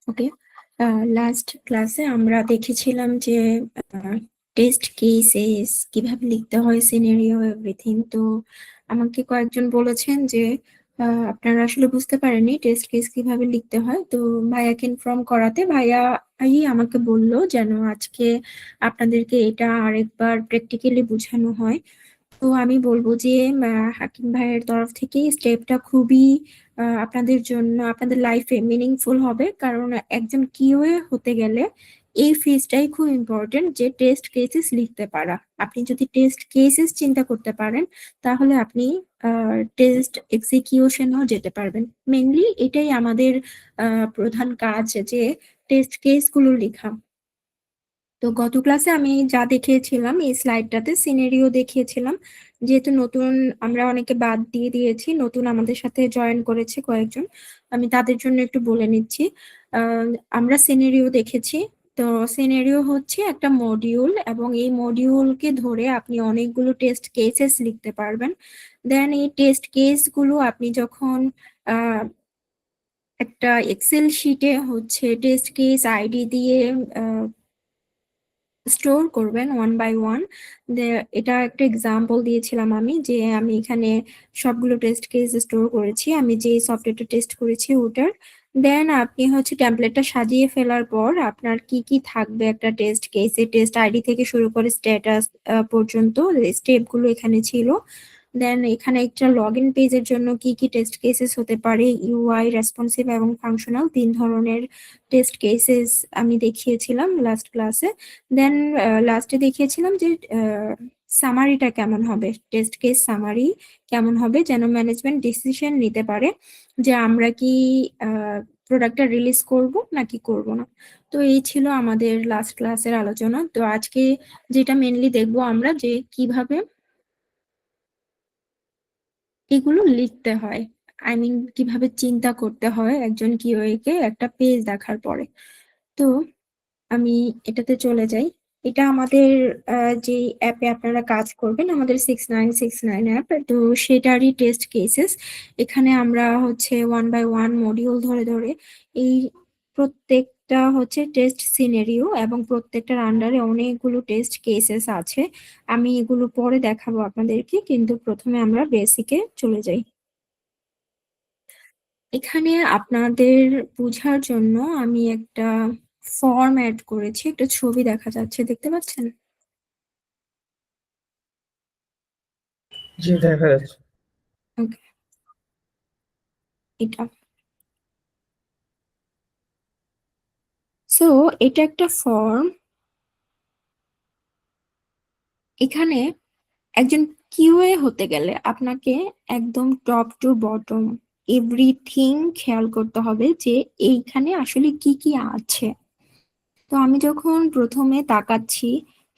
ওকে, last ক্লাসে আমরা দেখেছিলাম যে টেস্ট কেসেস কিভাবে লিখতে হয়, সিনারিও এভরিথিং। তো আমাকে কয়েকজন বলেছেন যে আপনারা আসলে বুঝতে পারেননি টেস্ট কেস কিভাবে লিখতে হয়। তো ভাইয়াকে ইনফর্ম করাতে আমাকে বললো যেন আজকে আপনাদেরকে এটা আরেকবার প্র্যাকটিক্যালি বোঝানো হয়। তো আমি বলবো যে হাকিম ভাইয়ের তরফ থেকে স্টেপটা খুবই আপনাদের জন্য, আপনাদের লাইফে মিনিংফুল হবে। কারণ একজন কিউএ হতে গেলে এই ফেজটাই খুব ইম্পর্টেন্ট, যে টেস্ট কেসেস লিখতে পারা। আপনি যদি টেস্ট কেসেস চিন্তা করতে পারেন, তাহলে আপনি টেস্ট এক্সিকিউশনও যেতে পারবেন। মেনলি এটাই আমাদের প্রধান কাজ, যে টেস্ট কেসগুলো লেখা। তো গত ক্লাসে আমি যা দেখিয়েছিলাম এই স্লাইডটাতে সিনারিও দেখিয়েছিলাম। যেহেতু নতুন আমরা অনেকে বাদ দিয়ে দিয়েছি, নতুন আমাদের সাথে জয়েন করেছে কয়েকজন, আমি তাদের জন্য একটু বলে নিচ্ছি। আহ, আমরা সিনারিও দেখেছি। তো সিনারিও হচ্ছে একটা মডিউল, এবং এই মডিউলকে ধরে আপনি অনেকগুলো টেস্ট কেসেস লিখতে পারবেন। দেন এই টেস্ট কেসগুলো আপনি যখন একটা এক্সেল শিটে হচ্ছে টেস্ট কেস আইডি দিয়ে স্টোর করবেন ওয়ান বাই ওয়ান। এটা একটা এক্সাম্পল দিয়েছিলাম আমি, যে আমি এখানে সবগুলো টেস্ট কেস স্টোর করেছি আমি যে সফটওয়্যারটা টেস্ট করেছি ওটার। দেন আপনি হচ্ছে টেমপ্লেটটা সাজিয়ে ফেলার পর আপনার কি কি থাকবে একটা টেস্ট কেসে, টেস্ট আইডি থেকে শুরু করে স্ট্যাটাস পর্যন্ত স্টেপগুলো এখানে ছিল। দেন এখানে একটা লগ ইন পেজের জন্য কি কি টেস্ট কেসেস হতে পারে, ইউআই, রেসপন্সিভ এবং ফাংশনাল, 3 ধরনের টেস্ট কেসেস আমি দেখিয়েছিলাম লাস্ট ক্লাসে। দেন লাস্টে দেখিয়েছিলাম যে সামারিটা কেমন হবে, টেস্ট কেস সামারি কেমন হবে, যেন ম্যানেজমেন্ট ডিসিশন নিতে পারে যে আমরা কি প্রোডাক্টটা রিলিজ করব নাকি করব না। তো এই ছিল আমাদের লাস্ট ক্লাসের আলোচনা। তো আজকে যেটা মেনলি দেখবো আমরা, যে কিভাবে এগুলো লিখতে হয়, আই মিন কিভাবে চিন্তা করতে হয় একজন কিউএ কে একটা পেজ দেখার পরে। তো আমি এটাতে চলে যাই। এটা আমাদের যে অ্যাপে আপনারা কাজ করবেন, আমাদের 6969 অ্যাপ, তো সেটারই টেস্ট কেসেস। এখানে আমরা হচ্ছে ওয়ান বাই ওয়ান মডিউল ধরে ধরে এই প্রত্যেকটা হচ্ছে টেস্ট সিনারিও, এবং প্রত্যেকটার আন্ডারে অনেকগুলো টেস্ট কেসেস আছে। আমি এগুলো পরে দেখাবো আপনাদেরকে, কিন্তু প্রথমে আমরা বেসিকে চলে যাই। এখানে আপনাদের বোঝার জন্য আমি একটা ফর্ম অ্যাড করেছি, একটা ছবি দেখা যাচ্ছে, দেখতে পাচ্ছেন? জি, দেখা যাচ্ছে। ওকে, এটা সো এটা একটা ফর্ম। এখানে একজন কিউএ হতে গেলে আপনাকে একদম টপ টু বটম এভরিথিং খেয়াল করতে হবে, যে এইখানে আসলে কি কি আছে। তো আমি যখন প্রথমে তাকাচ্ছি,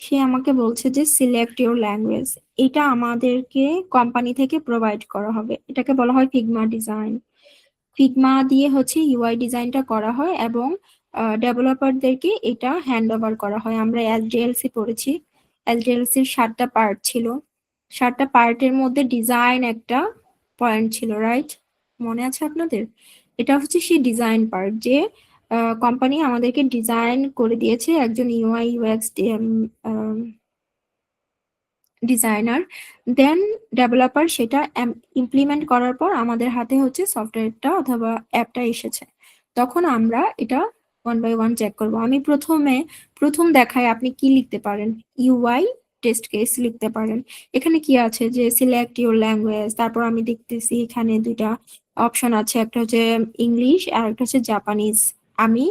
সে আমাকে বলছে যে সিলেক্ট ইউর ল্যাঙ্গুয়েজ। এটা আমাদেরকে কোম্পানি থেকে প্রোভাইড করা হবে, এটাকে বলা হয় ফিগমা ডিজাইন। ফিগমা দিয়ে হচ্ছে ইউআই ডিজাইনটা করা হয়, এবং ডেভেলপারদেরকে এটা হ্যান্ড ওভার করা হয়। আমরা এসডিএলসি পড়েছি, এসডিএলসির 7টা পার্ট ছিল, 7টা পার্টের মধ্যে ডিজাইন একটা পয়েন্ট ছিল, রাইট? মনে আছে আপনাদের? এটা হচ্ছে সেই ডিজাইন পার্ট, যে কোম্পানি আমাদেরকে ডিজাইন করে দিয়েছে একজন ইউআই ইউএক্স ডিজাইনার। দেন ডেভেলপার সেটা ইমপ্লিমেন্ট করার পর আমাদের হাতে হচ্ছে সফটওয়্যারটা অথবা অ্যাপটা এসেছে। তখন আমরা এটা ওয়ান বাই ওয়ান চেক করব। আমি প্রথম দেখায় আপনি কি লিখতে পারেন, ইউআই টেস্ট কেস লিখতে পারেন। এখানে কি আছে, যে সিলেক্ট ইউর ল্যাঙ্গুয়েজ। তারপর আমি দেখতেছি এখানে দুইটা অপশন আছে, একটা হচ্ছে ইংলিশ আর একটা হচ্ছে জাপানিজ। আমি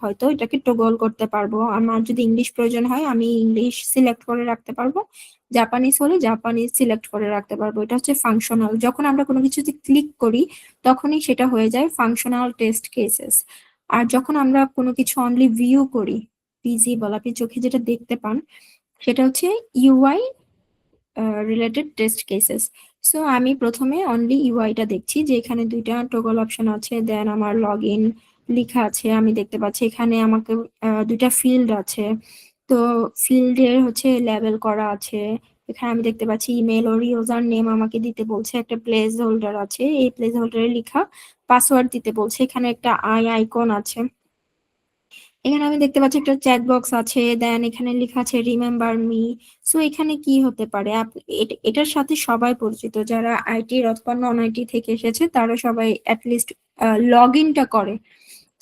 হয়তো এটাকে টগল করতে পারবো, আমার যদি ইংলিশ প্রয়োজন হয় আমি ইংলিশ সিলেক্ট করে রাখতে পারবো, জাপানিজ হলে জাপানিজ সিলেক্ট করে রাখতে পারবো। এটা হচ্ছে ফাংশনাল, যখন আমরা কোনো কিছুতে ক্লিক করি তখনই সেটা হয়ে যায় ফাংশনাল টেস্ট কেসেস। আর যখন আমরা কোনো কিছু অনলি ভিউ করি, ভিজিবল, আপনি চোখে যেটা দেখতে পান, সেটা হচ্ছে UI related test cases. So আমি প্রথমে অনলি ইউআইটা দেখছি, যে এখানে দুইটা টগল অপশন আছে, দেন আমার লগ ইন লেখা আছে, আমি দেখতে পাচ্ছি এখানে আমাকে দুইটা ফিল্ড আছে। তো ফিল্ডের হচ্ছে লেবেল করা আছে। এখানে আমি দেখতে পাচ্ছি ইমেল ওর ইউজার নেম আমাকে দিতে বলছে, একটা প্লেস হোল্ডার আছে, এই প্লেস হোল্ডারে লেখা পাসওয়ার্ড দিতে বলছে, এখানে একটা আই আইকন আছে। এখানে আমি দেখতে পাচ্ছি একটা চ্যাট বক্স আছে, দেন এখানে লেখা আছে রিমেম্বার মি। সো এখানে কি হতে পারে, এটার সাথে সবাই পরিচিত, যারা আইটি অথবা নন আইটি থেকে এসেছে তারা সবাই অ্যাটলিস্ট লগ ইনটা করে।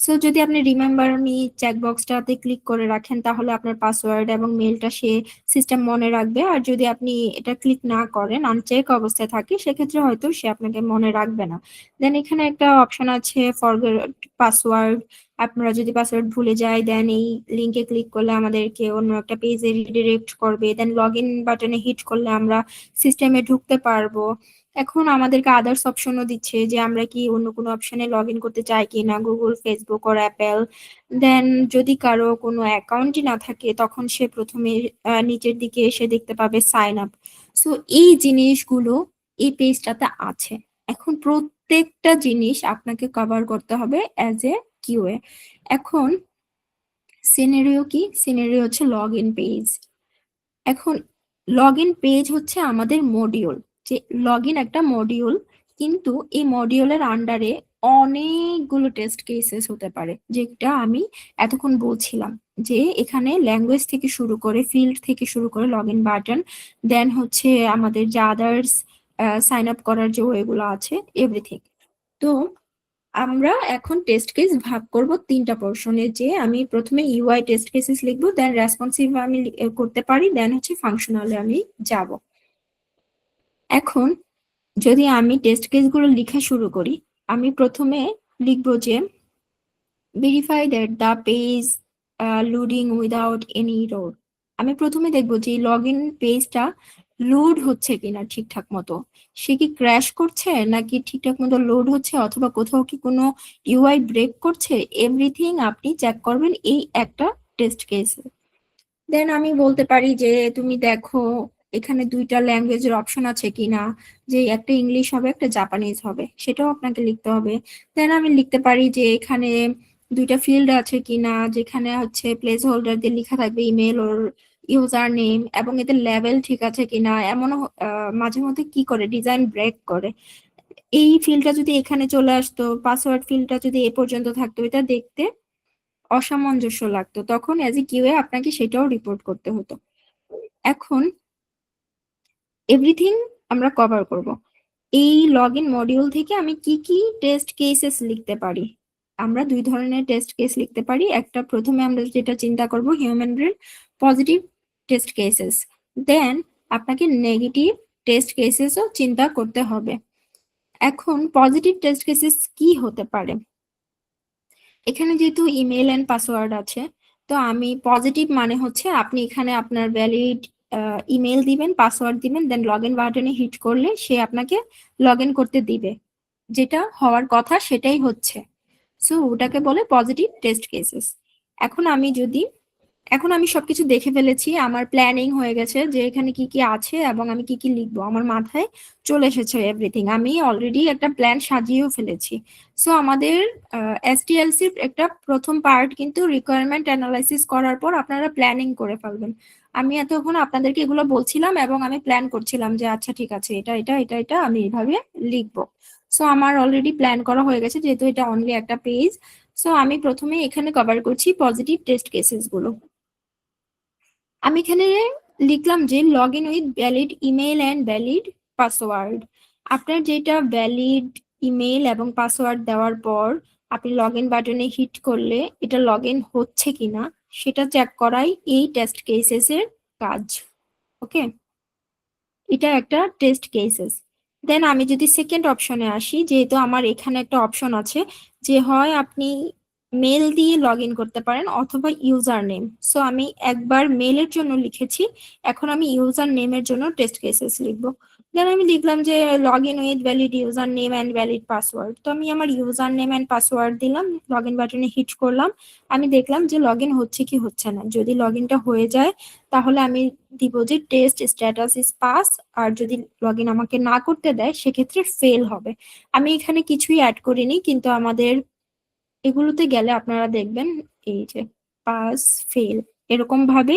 সো যদি আপনি রিমেম্বার মি চেকবক্সটাতে ক্লিক করে রাখেন তাহলে আপনার পাসওয়ার্ড এবং মেলটা সে সিস্টেম মনে রাখবে। আর যদি আপনি এটা ক্লিক না করেন, আনচেক অবস্থায় থাকে, সেক্ষেত্রে হয়তো সে আপনাকে মনে রাখবে না। দেন এখানে একটা অপশন আছে ফরগেট পাসওয়ার্ড। আপনারা যদি পাসওয়ার্ড ভুলে যায়, দেন এই লিংকে ক্লিক করলে আমাদেরকে অন্য একটা পেজে রিডিরেক্ট করবে। দেন লগ ইন বাটনে হিট করলে আমরা সিস্টেমে ঢুকতে পারবো। এখন আমাদেরকে আদার্স অপশনও দিচ্ছে যে আমরা কি অন্য কোনো অপশনে লগ ইন করতে চাই কি না, গুগল, ফেসবুক আর অ্যাপেল। দেন যদি কারো কোনো অ্যাকাউন্টই না থাকে তখন সে প্রথমে নিচের দিকে এসে দেখতে পাবে সাইন আপ। সো এই জিনিসগুলো এই পেজটাতে আছে। এখন প্রত্যেকটা জিনিস আপনাকে কভার করতে হবে অ্যাজ এ কিউএ। এখন সিনারিও কি, সিনারিও হচ্ছে লগ ইন পেজ। এখন লগ ইন পেজ হচ্ছে আমাদের মডিউল, যে লগ ইন একটা মডিউল, কিন্তু এই মডিউলের আন্ডারে অনেকগুলো টেস্ট কেসেস হতে পারে, যেটা আমি এতক্ষণ বলছিলাম যে এখানে ল্যাঙ্গুয়েজ থেকে শুরু করে ফিল্ড থেকে শুরু করে লগ ইন বাটন, দেন হচ্ছে আমাদের যে আদার্স সাইন আপ করার যে ওয়েগুলো আছে, এভরিথিং। তো আমরা এখন টেস্ট কেস ভাগ করব তিনটা পোর্শনে, যে আমি প্রথমে ইউআই টেস্ট কেসেস লিখবো, দেন রেসপন্সিভ আমি করতে পারি, দেন হচ্ছে ফাংশনালে আমি যাব। এখন যদি আমি টেস্ট কেসগুলো লিখা শুরু করি, আমি প্রথমে লিখবো যে verify that the page loading without any error. আমি প্রথমে দেখবো যে লগ ইন পেজটা লোড হচ্ছে কিনা ঠিকঠাক মতো, সে কি ক্র্যাশ করছে নাকি ঠিকঠাক মতো লোড হচ্ছে, অথবা কোথাও কি কোনো ইউআই ব্রেক করছে, এভরিথিং আপনি চেক করবেন এই একটা টেস্ট কেসে। দেন আমি বলতে পারি যে তুমি দেখো এখানে দুইটা ল্যাঙ্গুয়েজের অপশন আছে কিনা, যে একটা ইংলিশ হবে একটা জাপানিজ হবে, সেটাও আপনাকে লিখতে হবে। দেন আমি লিখতে পারি যে এখানে দুইটা ফিল্ড আছে কিনা, যেখানে হচ্ছে প্লেস হোল্ডার দিয়ে লেখা থাকবে ইমেল ওর ইউজার নেম, এবং এদের লেভেল ঠিক আছে কিনা। এমনও মাঝে মধ্যে কি করে ডিজাইন ব্রেক করে, এই ফিল্ডটা যদি এখানে চলে আসতো, পাসওয়ার্ড ফিল্ডটা যদি এ পর্যন্ত থাকতো, এটা দেখতে অসামঞ্জস্য লাগতো, তখন অ্যাজ এ কিউএ আপনাকে সেটাও রিপোর্ট করতে হতো। এখন এভরিথিং আমরা কভার করব। এই লগ ইন মডিউল থেকে আমি কি কি টেস্ট কেসেস লিখতে পারি, আমরা দুই ধরনের টেস্ট কেস লিখতে পারি। একটা প্রথমে আমরা যেটা চিন্তা করব human brain, positive test cases. Then আপনাকে নেগেটিভ টেস্ট কেসেসও চিন্তা করতে হবে। এখন পজিটিভ টেস্ট কেসেস কি হতে পারে, এখানে যেহেতু ইমেল এন্ড পাসওয়ার্ড আছে, তো আমি পজিটিভ মানে হচ্ছে আপনি এখানে আপনার ভ্যালিড ইমেল দিবেন, পাসওয়ার্ড দিবেন, দেন লগ ইন বাটনে হিট করলে সে আপনাকে লগ ইন করতে দিবে, যেটা হওয়ার কথা সেটাই হচ্ছে। সো ওটাকে বলে পজিটিভ টেস্ট কেসেস। এখন আমি যদি এখন আমি সবকিছু দেখে ফেলেছি, আমার প্ল্যানিং হয়ে গেছে যে এখানে কি কি আছে এবং আমি কি কি লিখবো, আমার মাথায় চলে এসেছে এভরিথিং, আমি অলরেডি একটা প্ল্যান সাজিয়েও ফেলেছি। সো আমাদের এসটিএলসির একটা প্রথম পার্ট কিন্তু রিকোয়ারমেন্ট অ্যানালাইসিস করার পর আপনারা প্ল্যানিং করে ফেলবেন। আমি এতক্ষণ আপনাদেরকে এগুলো বলছিলাম এবং আমি প্ল্যান করছিলাম যে আচ্ছা ঠিক আছে এটা এটা এটা এটা আমি এইভাবে লিখবো। সো আমার অলরেডি প্ল্যান করা হয়ে গেছে, যেহেতু এটা অনলি একটা পেজ। সো আমি প্রথমে এখানে কভার করছি পজিটিভ টেস্ট কেসেস গুলো। আমি এখানে লিখলাম যে log in with valid email and valid password. আপনার যেটা ভ্যালিড ইমেল এবং পাসওয়ার্ড দেওয়ার পর আপনি লগ ইন বাটনে হিট করলে এটা লগ ইন হচ্ছে কিনা সেটা চেক করাই এই টেস্ট কেসেস এর কাজ। ওকে, এটা একটা টেস্ট কেসেস। দেন আমি যদি সেকেন্ড অপশনে আসি, যেহেতু আমার এখানে একটা অপশন আছে যে হয় আপনি মেল দিয়ে লগ ইন করতে পারেন অথবা ইউজার নেম। সো আমি একবার মেলের জন্য লিখেছি, এখন আমি ইউজার নেমের জন্য টেস্ট কেসেস লিখবো। দেন আমি লিখলাম যে log in with valid user name and valid password. তো আমি আমার ইউজার নেম অ্যান্ড পাসওয়ার্ড দিলাম, লগ ইন বাটনে হিট করলাম। আমি দেখলাম যে লগ ইন হচ্ছে কি হচ্ছে না। যদি লগ ইনটা হয়ে যায় তাহলে আমি দিব যে টেস্ট স্ট্যাটাস ইজ পাস, আর যদি লগ ইন আমাকে না করতে দেয় সেক্ষেত্রে ফেল হবে। আমি এখানে কিছুই অ্যাড করিনি, কিন্তু আমাদের এগুলোতে গেলে আপনারা দেখবেন এই যে পাস ফেল এরকম ভাবে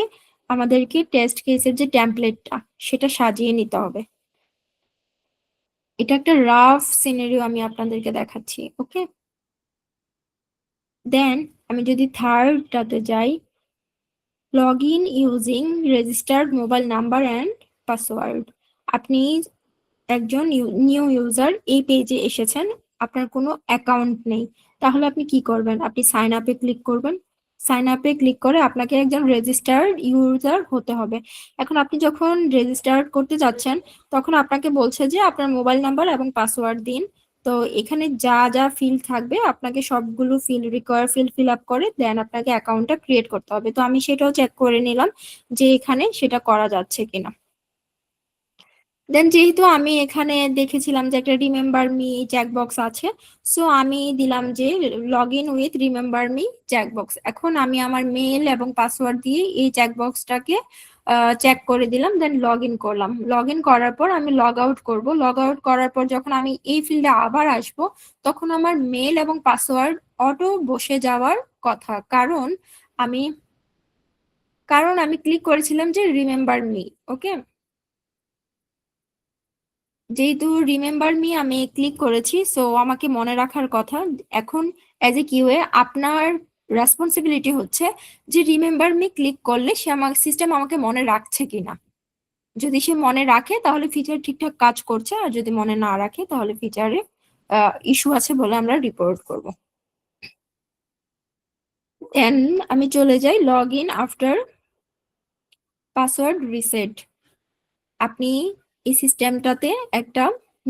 আমাদেরকে টেস্ট কেসের যে টেমপ্লেটটা সেটা সাজিয়ে নিতে হবে। এটা একটা রাফ সিনারিও আমি আপনাদেরকে দেখাচ্ছি। ওকে, দেন আমি যদি থার্ডটাতে যাই, log in using registered mobile number and password. আপনি একজন নিউ ইউজার, এই পেজে এসেছেন, আপনার কোনো অ্যাকাউন্ট নেই, তাহলে আপনি কি করবেন? আপনি সাইন আপে ক্লিক করবেন। সাইন আপে ক্লিক করে আপনাকে একজন রেজিস্টার্ড ইউজার হতে হবে। এখন আপনি যখন রেজিস্টার্ড করতে যাচ্ছেন, তখন আপনাকে বলছে যে আপনার মোবাইল নাম্বার এবং পাসওয়ার্ড দিন। তো এখানে যা যা ফিল্ড থাকবে আপনাকে সবগুলো ফিল্ড ফিল আপ করে দেন আপনাকে অ্যাকাউন্টটা ক্রিয়েট করতে হবে। তো আমি সেটাও চেক করে নিলাম যে এখানে সেটা করা যাচ্ছে কিনা। দেন যেহেতু আমি এখানে দেখেছিলাম যে একটা রিমেম্বার মি চেকবক্স আছে, সো আমি দিলাম যে log in with remember me checkbox. এখন আমি আমার মেল এবং পাসওয়ার্ড দিয়ে এই চেকবক্সটাকে চেক করে দিলাম, দেন লগ ইন করলাম। লগ ইন করার পর আমি লগ আউট করব। লগ আউট করার পর যখন আমি এই ফিল্ডে আবার আসব, তখন আমার মেল এবং পাসওয়ার্ড অটো বসে যাওয়ার কথা, আমি কারণ আমি ক্লিক করেছিলাম যে রিমেম্বার মি। ওকে, যেহেতু রিমেম্বার মি আমি ক্লিক করেছি, সো আমাকে মনে রাখার কথা। এখন অ্যাজ এ কিউএ আপনার রেসপন্সিবিলিটি হচ্ছে যে রিমেম্বার মি ক্লিক করলে সে আমার সিস্টেম আমাকে মনে রাখছে কিনা। যদি সে মনে রাখে তাহলে ফিচার ঠিকঠাক কাজ করছে, আর যদি মনে না রাখে তাহলে ফিচারে ইস্যু আছে বলে আমরা রিপোর্ট করব। দেন আমি চলে যাই log in after password reset. আপনি এই সিস্টেমটাতে একটা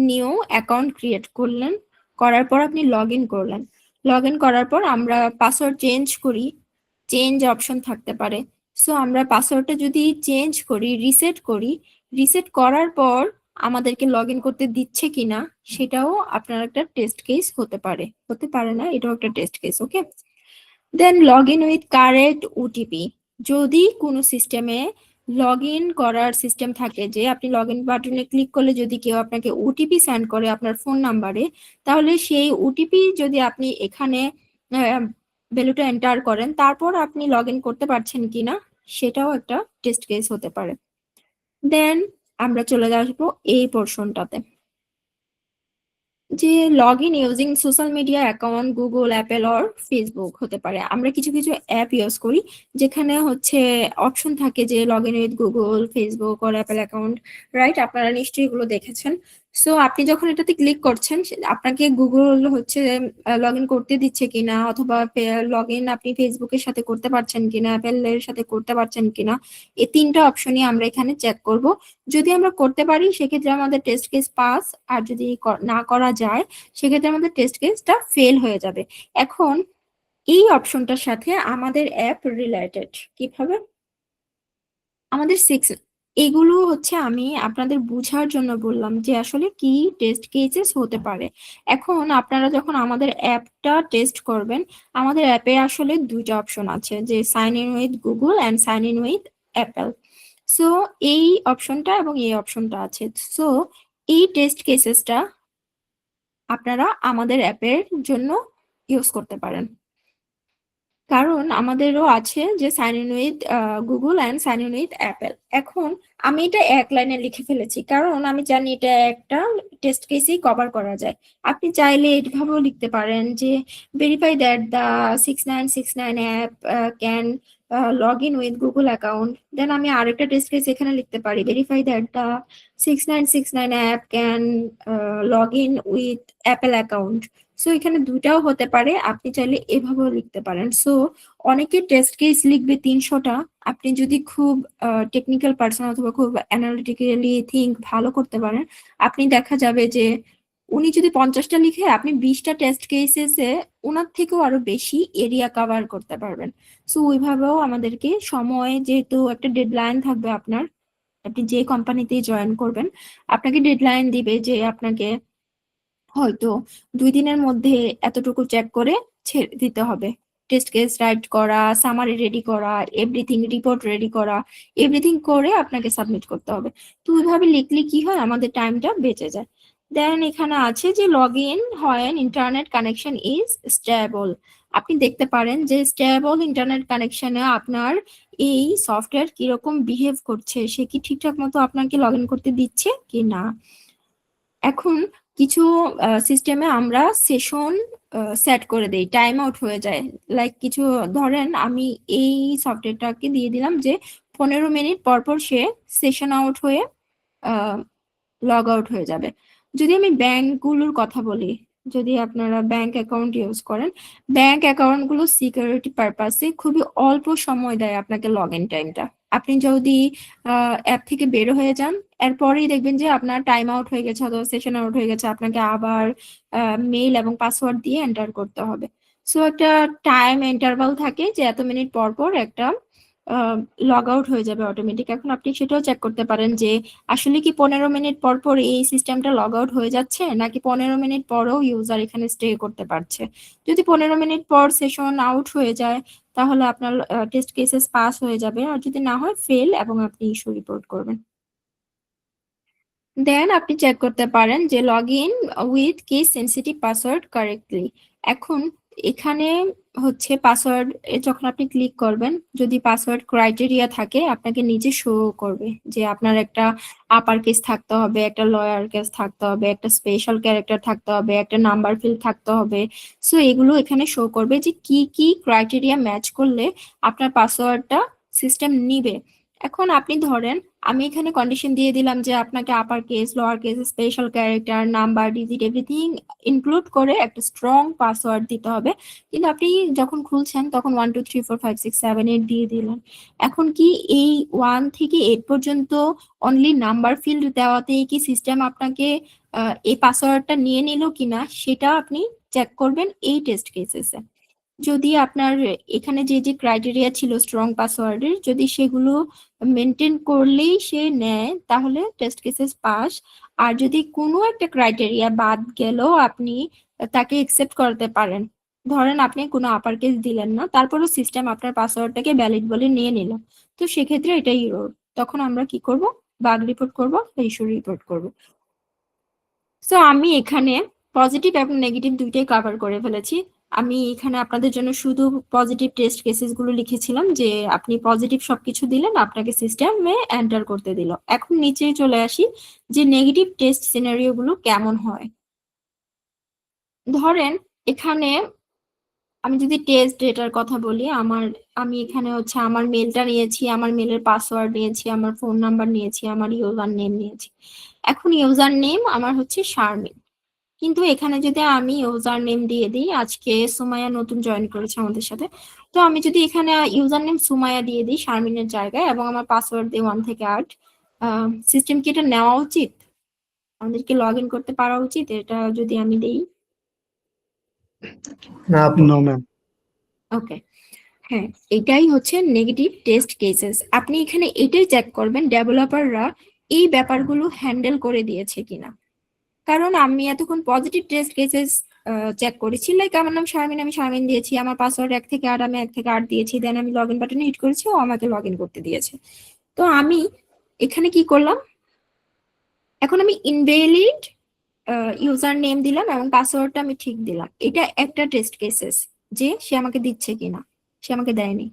নিউ অ্যাকাউন্ট ক্রিয়েট করলেন, করার পর আপনি লগ ইন করলেন। লগ ইন করার পর আমরা পাসওয়ার্ড চেঞ্জ করি, চেঞ্জ অপশন থাকতে পারে। সো আমরা পাসওয়ার্ডটা যদি চেঞ্জ করি, রিসেট করি, রিসেট করার পর আমাদেরকে লগ ইন করতে দিচ্ছে কিনা সেটাও আপনার একটা টেস্ট কেস হতে পারে, হতে পারে না, এটাও একটা test case. Okay, then log in with correct OTP. যদি কোনো সিস্টেমে লগ ইন করার সিস্টেম থাকে যে আপনি লগ ইন বাটনে ক্লিক করলে যদি কেউ আপনাকে ওটিপি সেন্ড করে আপনার ফোন নাম্বারে, তাহলে সেই ওটিপি যদি আপনি এখানে ভ্যালুটা এন্টার করেন, তারপর আপনি লগ ইন করতে পারছেন কিনা সেটাও একটা টেস্ট কেস হতে পারে। দেন আমরা চলে আসবো এই পোর্শনটাতে, যে log in using social media account Google, Apple or Facebook হতে পারে। আমরা কিছু কিছু অ্যাপ ইউজ করি যেখানে হচ্ছে অপশন থাকে যে log in with Google, Facebook or Apple account, right? আপনারা নিশ্চয়ই এগুলো দেখেছেন। সো আপনি যখন এটাতে ক্লিক করছেন, আপনাকে গুগল হচ্ছে লগ ইন করতে দিচ্ছে কিনা, অথবা লগ ইন আপনি ফেসবুকের সাথে করতে পারছেন কিনা, অ্যাপেলের সাথে করতে পারছেন কিনা, এই তিনটা অপশনই আমরা এখানে চেক করব। যদি আমরা করতে পারি সেক্ষেত্রে আমাদের টেস্ট কেস পাস, আর যদি না করা যায় সেক্ষেত্রে আমাদের টেস্ট কেসটা ফেল হয়ে যাবে। এখন এই অপশনটার সাথে আমাদের অ্যাপ রিলেটেড কিভাবে, আমাদের এগুলো হচ্ছে আমি আপনাদের বোঝার জন্য বললাম যে আসলে কি টেস্ট কেসেস হতে পারে। এখন আপনারা যখন আমাদের অ্যাপটা টেস্ট করবেন, আমাদের অ্যাপে আসলে দুইটা অপশন আছে, যে sign in with Google and sign in with Apple. So এই অপশনটা এবং এই অপশনটা আছে। সো এই টেস্ট কেসেসটা আপনারা আমাদের অ্যাপের জন্য ইউজ করতে পারেন, কারণ আমাদেরও আছে যে sign in with Google and sign in with Apple. এখন আমি এটা এক লাইনে লিখে ফেলেছি কারণ আমি জানি এটা একটা টেস্ট কেসেই কভার করা যায়। আপনি চাইলে এইভাবেও লিখতে পারেন যে verify that the 6969 app can log in with Google account. Then আমি আরেকটা টেস্ট কেস এখানে লিখতে পারি, verify that the 6969 app can log in with Apple account. So এখানে দুটাও হতে পারে, আপনি চাইলে এভাবেও লিখতে পারেন। সো অনেকে টেস্ট কেস লিখবে 300টা। আপনি যদি খুব টেকনিক্যাল পার্সন অথবা খুব অ্যানালিটিক্যালি থিঙ্ক ভালো করতে পারেন, আপনি দেখা যাবে যে উনি যদি 50টা লিখে আপনি 20টা টেস্ট কেসেসে ওনার থেকেও আরো বেশি এরিয়া কভার করতে পারবেন। সো ওইভাবেও আমাদেরকে সময়, যেহেতু একটা ডেডলাইন থাকবে আপনার, আপনি যে কোম্পানিতেই জয়েন করবেন আপনাকে ডেডলাইন দিবে যে আপনাকে হয়তো 2 দিনের মধ্যে এতটুকু চেক করে ছেড়ে দিতে হবে। টেস্ট কেস রাইট করা, সামারি রেডি করা, এভরিথিং রিপোর্ট রেডি করা, এভরিথিং করে আপনাকে সাবমিট করতে হবে। তো ওইভাবে লিখলে কি হয়, আমাদের টাইমটা বেঁচে যায়। দেন এখানে আছে যে লগ ইন হয় ইন্টারনেট কানেকশন ইজ স্টেবল। আপনি দেখতে পারেন যে স্টেবল ইন্টারনেট কানেকশনে আপনার এই সফটওয়্যার কিরকম বিহেভ করছে, সে কি ঠিকঠাক মতো আপনাকে লগ ইন করতে দিচ্ছে কি না। এখন কিছু সিস্টেমে আমরা সেশন সেট করে দেই, টাইম আউট হয়ে যায়। লাইক কিছু ধরেন আমি এই সফটওয়্যারটাকে দিয়ে দিলাম যে 15 মিনিট পর পর সে সেশন আউট হয়ে লগ আউট হয়ে যাবে। যদি আমি ব্যাংকগুলোর কথা বলি, যদি আপনারা ব্যাংক অ্যাকাউন্ট ইউজ করেন, ব্যাংক অ্যাকাউন্ট গুলো সিকিউরিটি পারপাসে খুবই অল্প সময় দেয় আপনাকে লগ ইন টাইমটা। আপনি যদি অ্যাপ থেকে বের হয়ে যান, এরপরেই দেখবেন যে আপনার টাইম আউট হয়ে গেছে অথবা সেশন আউট হয়ে গেছে, আপনাকে আবার মেইল এবং পাসওয়ার্ড দিয়ে এন্টার করতে হবে। সো একটা টাইম ইন্টারভাল থাকে যে এত মিনিট পর পর একটা লগ আউট হয়ে যাবে অটোমেটিক। এখন আপনি সেটাও চেক করতে পারেন যে আসলে কি 15 মিনিট পর পর এই সিস্টেমটা লগ আউট হয়ে যাচ্ছে, নাকি 15 মিনিট পরেও ইউজার এখানে স্টে করতে পারছে। যদি 15 মিনিট পর সেশন আউট হয়ে যায়, তাহলে আপনার টেস্ট কেসেস পাস হয়ে যাবে, আর যদি না হয় ফেল, এবং আপনি ইস্যু রিপোর্ট করবেন। দেন আপনি চেক করতে পারেন যে লগ ইন উইথ কি সেন্সিটিভ পাসওয়ার্ড কারেক্টলি। এখন এখানে হচ্ছে পাসওয়ার্ড, যখন আপনি ক্লিক করবেন, যদি পাসওয়ার্ড ক্রাইটেরিয়া থাকে আপনাকে নিচে শো করবে যে আপনার একটা আপার কেস থাকতে হবে, একটা লয়ার কেস থাকতে হবে, একটা স্পেশাল ক্যারেক্টার থাকতে হবে, একটা নাম্বার ফিল্ড থাকতে হবে। সো এগুলো এখানে শো করবে যে কি কি ক্রাইটেরিয়া ম্যাচ করলে আপনার পাসওয়ার্ডটা সিস্টেম নিবে। এখন আপনি ধরেন আমি এখানে কন্ডিশন দিয়ে দিলাম যে আপনাকে upper case, lower case, special character, number, digit everything include করে একটা স্ট্রং পাসওয়ার্ড দিতে হবে। কিন্তু আপনি যখন খুলছেন তখন 1 2 3 4 5 6 7 8 দিয়ে দিলেন। এখন কি এই 1 থেকে 8 পর্যন্ত অনলি নাম্বার ফিল্ড দেওয়াতেই কি সিস্টেম আপনাকে এই পাসওয়ার্ডটা নিয়ে নিল কিনা সেটা আপনি চেক করবেন এই টেস্ট কেসেসে। যদি আপনার এখানে যে যে ক্রাইটেরিয়া ছিল স্ট্রং পাসওয়ার্ডের, যদি সেগুলো মেনটেন করলেই সে নেয় তাহলে টেস্ট কেসেস পাস। আর যদি কোনো একটা ক্রাইটেরিয়া বাদ গেলেও আপনি তাকে একসেপ্ট করতে পারেন। ধরেন আপনি কোনো আপার কেস দিলেন না, তারপরও সিস্টেম আপনার পাসওয়ার্ডটাকে ভ্যালিড বলে নিয়ে নিল, তো সেক্ষেত্রে এটাই ইরর। তখন আমরা কি করব? বাগ রিপোর্ট করব, ইস্যু রিপোর্ট করব। সো আমি এখানে পজিটিভ এবং নেগেটিভ দুইটাই কভার করে ফেলেছি। আমি এখানে আপনাদের জন্য শুধু পজিটিভ টেস্ট কেসেস গুলো লিখেছিলাম যে আপনি পজিটিভ সবকিছু দিলেন, আপনাকে সিস্টেমে এন্টার করতে দিল। এখন নিচে চলে আসি যে নেগেটিভ টেস্ট সিনারিও গুলো কেমন হয়। ধরেন এখানে আমি যদি টেস্ট ডেটার কথা বলি, আমি এখানে হচ্ছে আমার মেলটা নিয়েছি, আমার মেলের পাসওয়ার্ড নিয়েছি, আমার ফোন নাম্বার নিয়েছি, আমার ইউজার নেম নিয়েছি। এখন ইউজার নেম আমার হচ্ছে শারমিন, কিন্তু এখানে যদি আমি ইউজার নেম দিয়ে দিই, আজকে সুমাইয়া নতুন জয়েন করেছে আমাদের সাথে, তো আমি যদি এখানে ইউজার নেম সুমাইয়া দিয়ে দিই শারমিনের জায়গায় এবং আমার পাসওয়ার্ড দিই 1 থেকে 8, সিস্টেম কি এটা নেওয়া উচিত? আমাদেরকে লগ ইন করতে পারা উচিত এটা যদি আমি দিই? না আপু। No ma'am. ওকে, হ্যাঁ, এটাই হচ্ছে নেগেটিভ টেস্ট কেসেস। আপনি এখানে এটাই চেক করবেন ডেভেলপাররা এই ব্যাপারগুলো হ্যান্ডেল করে দিয়েছে কিনা। কারণ আমি এতক্ষণ পজিটিভ টেস্ট কেসেস চেক করেছি, লাইক আমার নাম শারমিন, আমি শারমিন দিয়েছি, আমার পাসওয়ার্ড 1 থেকে 8, আমি 1 থেকে 8 দিয়েছি, দেন আমি লগ ইন বাটনে হিট করেছি, ও আমাকে লগ ইন করতে দিয়েছে। তো আমি এখানে কি করলাম, এখন আমি ইনভ্যালিড ইউজার নেম দিলাম এবং পাসওয়ার্ডটা আমি ঠিক দিলাম। এটা একটা টেস্ট কেসেস যে সে আমাকে দিচ্ছে কিনা, সে আমাকে দেয়নি।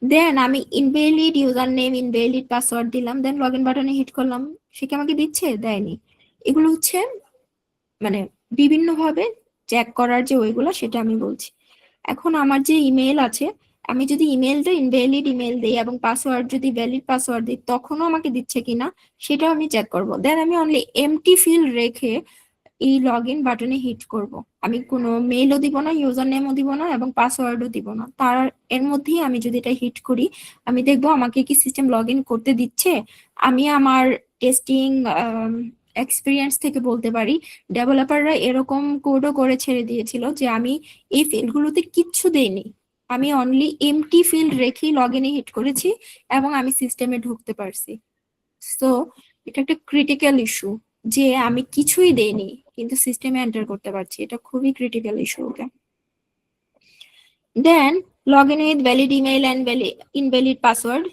দেন আমি invalid user name, invalid password দিলাম, দেন লগ ইন বাটনে হিট করলাম, সে কি আমাকে দিচ্ছে? দেয়নি। এগুলো হচ্ছে মানে বিভিন্নভাবে চেক করার যে ওইগুলো, সেটা আমি বলছি। এখন আমার যে ইমেল আছে, আমি যদি ইমেলটা ইনভ্যালিড ইমেল দিই এবং পাসওয়ার্ড যদি ভ্যালিড পাসওয়ার্ড দিই, তখনও আমাকে দিচ্ছে কিনা সেটাও আমি চেক করব। দেন আমি অনলি এমটি ফিল্ড রেখে এই লগ ইন বাটনে হিট করব। আমি কোনো মেইলও দিব না, ইউজার নেমও দিব না এবং পাসওয়ার্ডও দিব না। তার এর মধ্যেই আমি যদি এটা হিট করি, আমি দেখবো আমাকে কি সিস্টেম লগ ইন করতে দিচ্ছে। আমি আমার টেস্টিং এক্সপিরিয়েন্স থেকে বলতে পারি ডেভেলপাররা এরকম কোডও করে ছেড়ে দিয়েছিল যে আমি এই ফিল্ডগুলোতে কিচ্ছু দেইনি, আমি অনলি এমটি ফিল্ড রেখেই লগ ইনে হিট করেছি এবং আমি সিস্টেমে ঢুকতে পারছি। সো এটা একটা ক্রিটিক্যাল ইস্যু যে আমি কিছুই দেইনি কিন্তু সিস্টেমে এন্টার করতে পারছি, এটা খুবই critical issue. Okay, then log in with valid email and invalid password.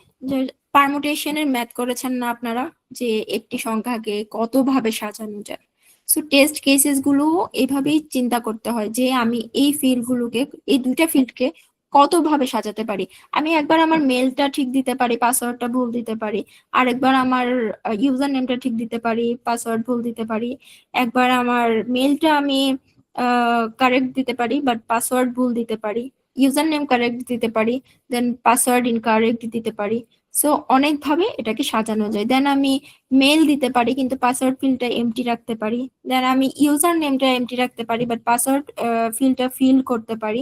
পারমুটেশনের ম্যাথ করেছেন না আপনারা, যে একটি সংখ্যাকে কতভাবে সাজানো যায়। সো টেস্ট কেসেস গুলো এভাবেই চিন্তা করতে হয় যে আমি এই ফিল্ড গুলোকে, এই দুইটা ফিল্ডকে কত ভাবে সাজাতে পারি। আমি একবার আমার মেলটা ঠিক দিতে পারি, পাসওয়ার্ডটা ভুল দিতে পারি। আরেকবার আমার ইউজার নেমটা ঠিক দিতে পারি, পাসওয়ার্ড ভুল দিতে পারি। একবার আমার মেলটা আমি কারেক্ট দিতে পারি, বাট পাসওয়ার্ড ভুল দিতে পারি। ইউজার নেম কারেক্ট দিতে পারি, দেন পাসওয়ার্ড ইনকারেক্ট দিতে পারি। সো অনেকভাবে এটাকে সাজানো যায়। দেন আমি মেল দিতে পারি কিন্তু পাসওয়ার্ড ফিল্ডটা এমটি রাখতে পারি। দেন আমি ইউজার নেমটা এমটি রাখতে পারি, বাট পাসওয়ার্ড ফিল্ডটা ফিল করতে পারি।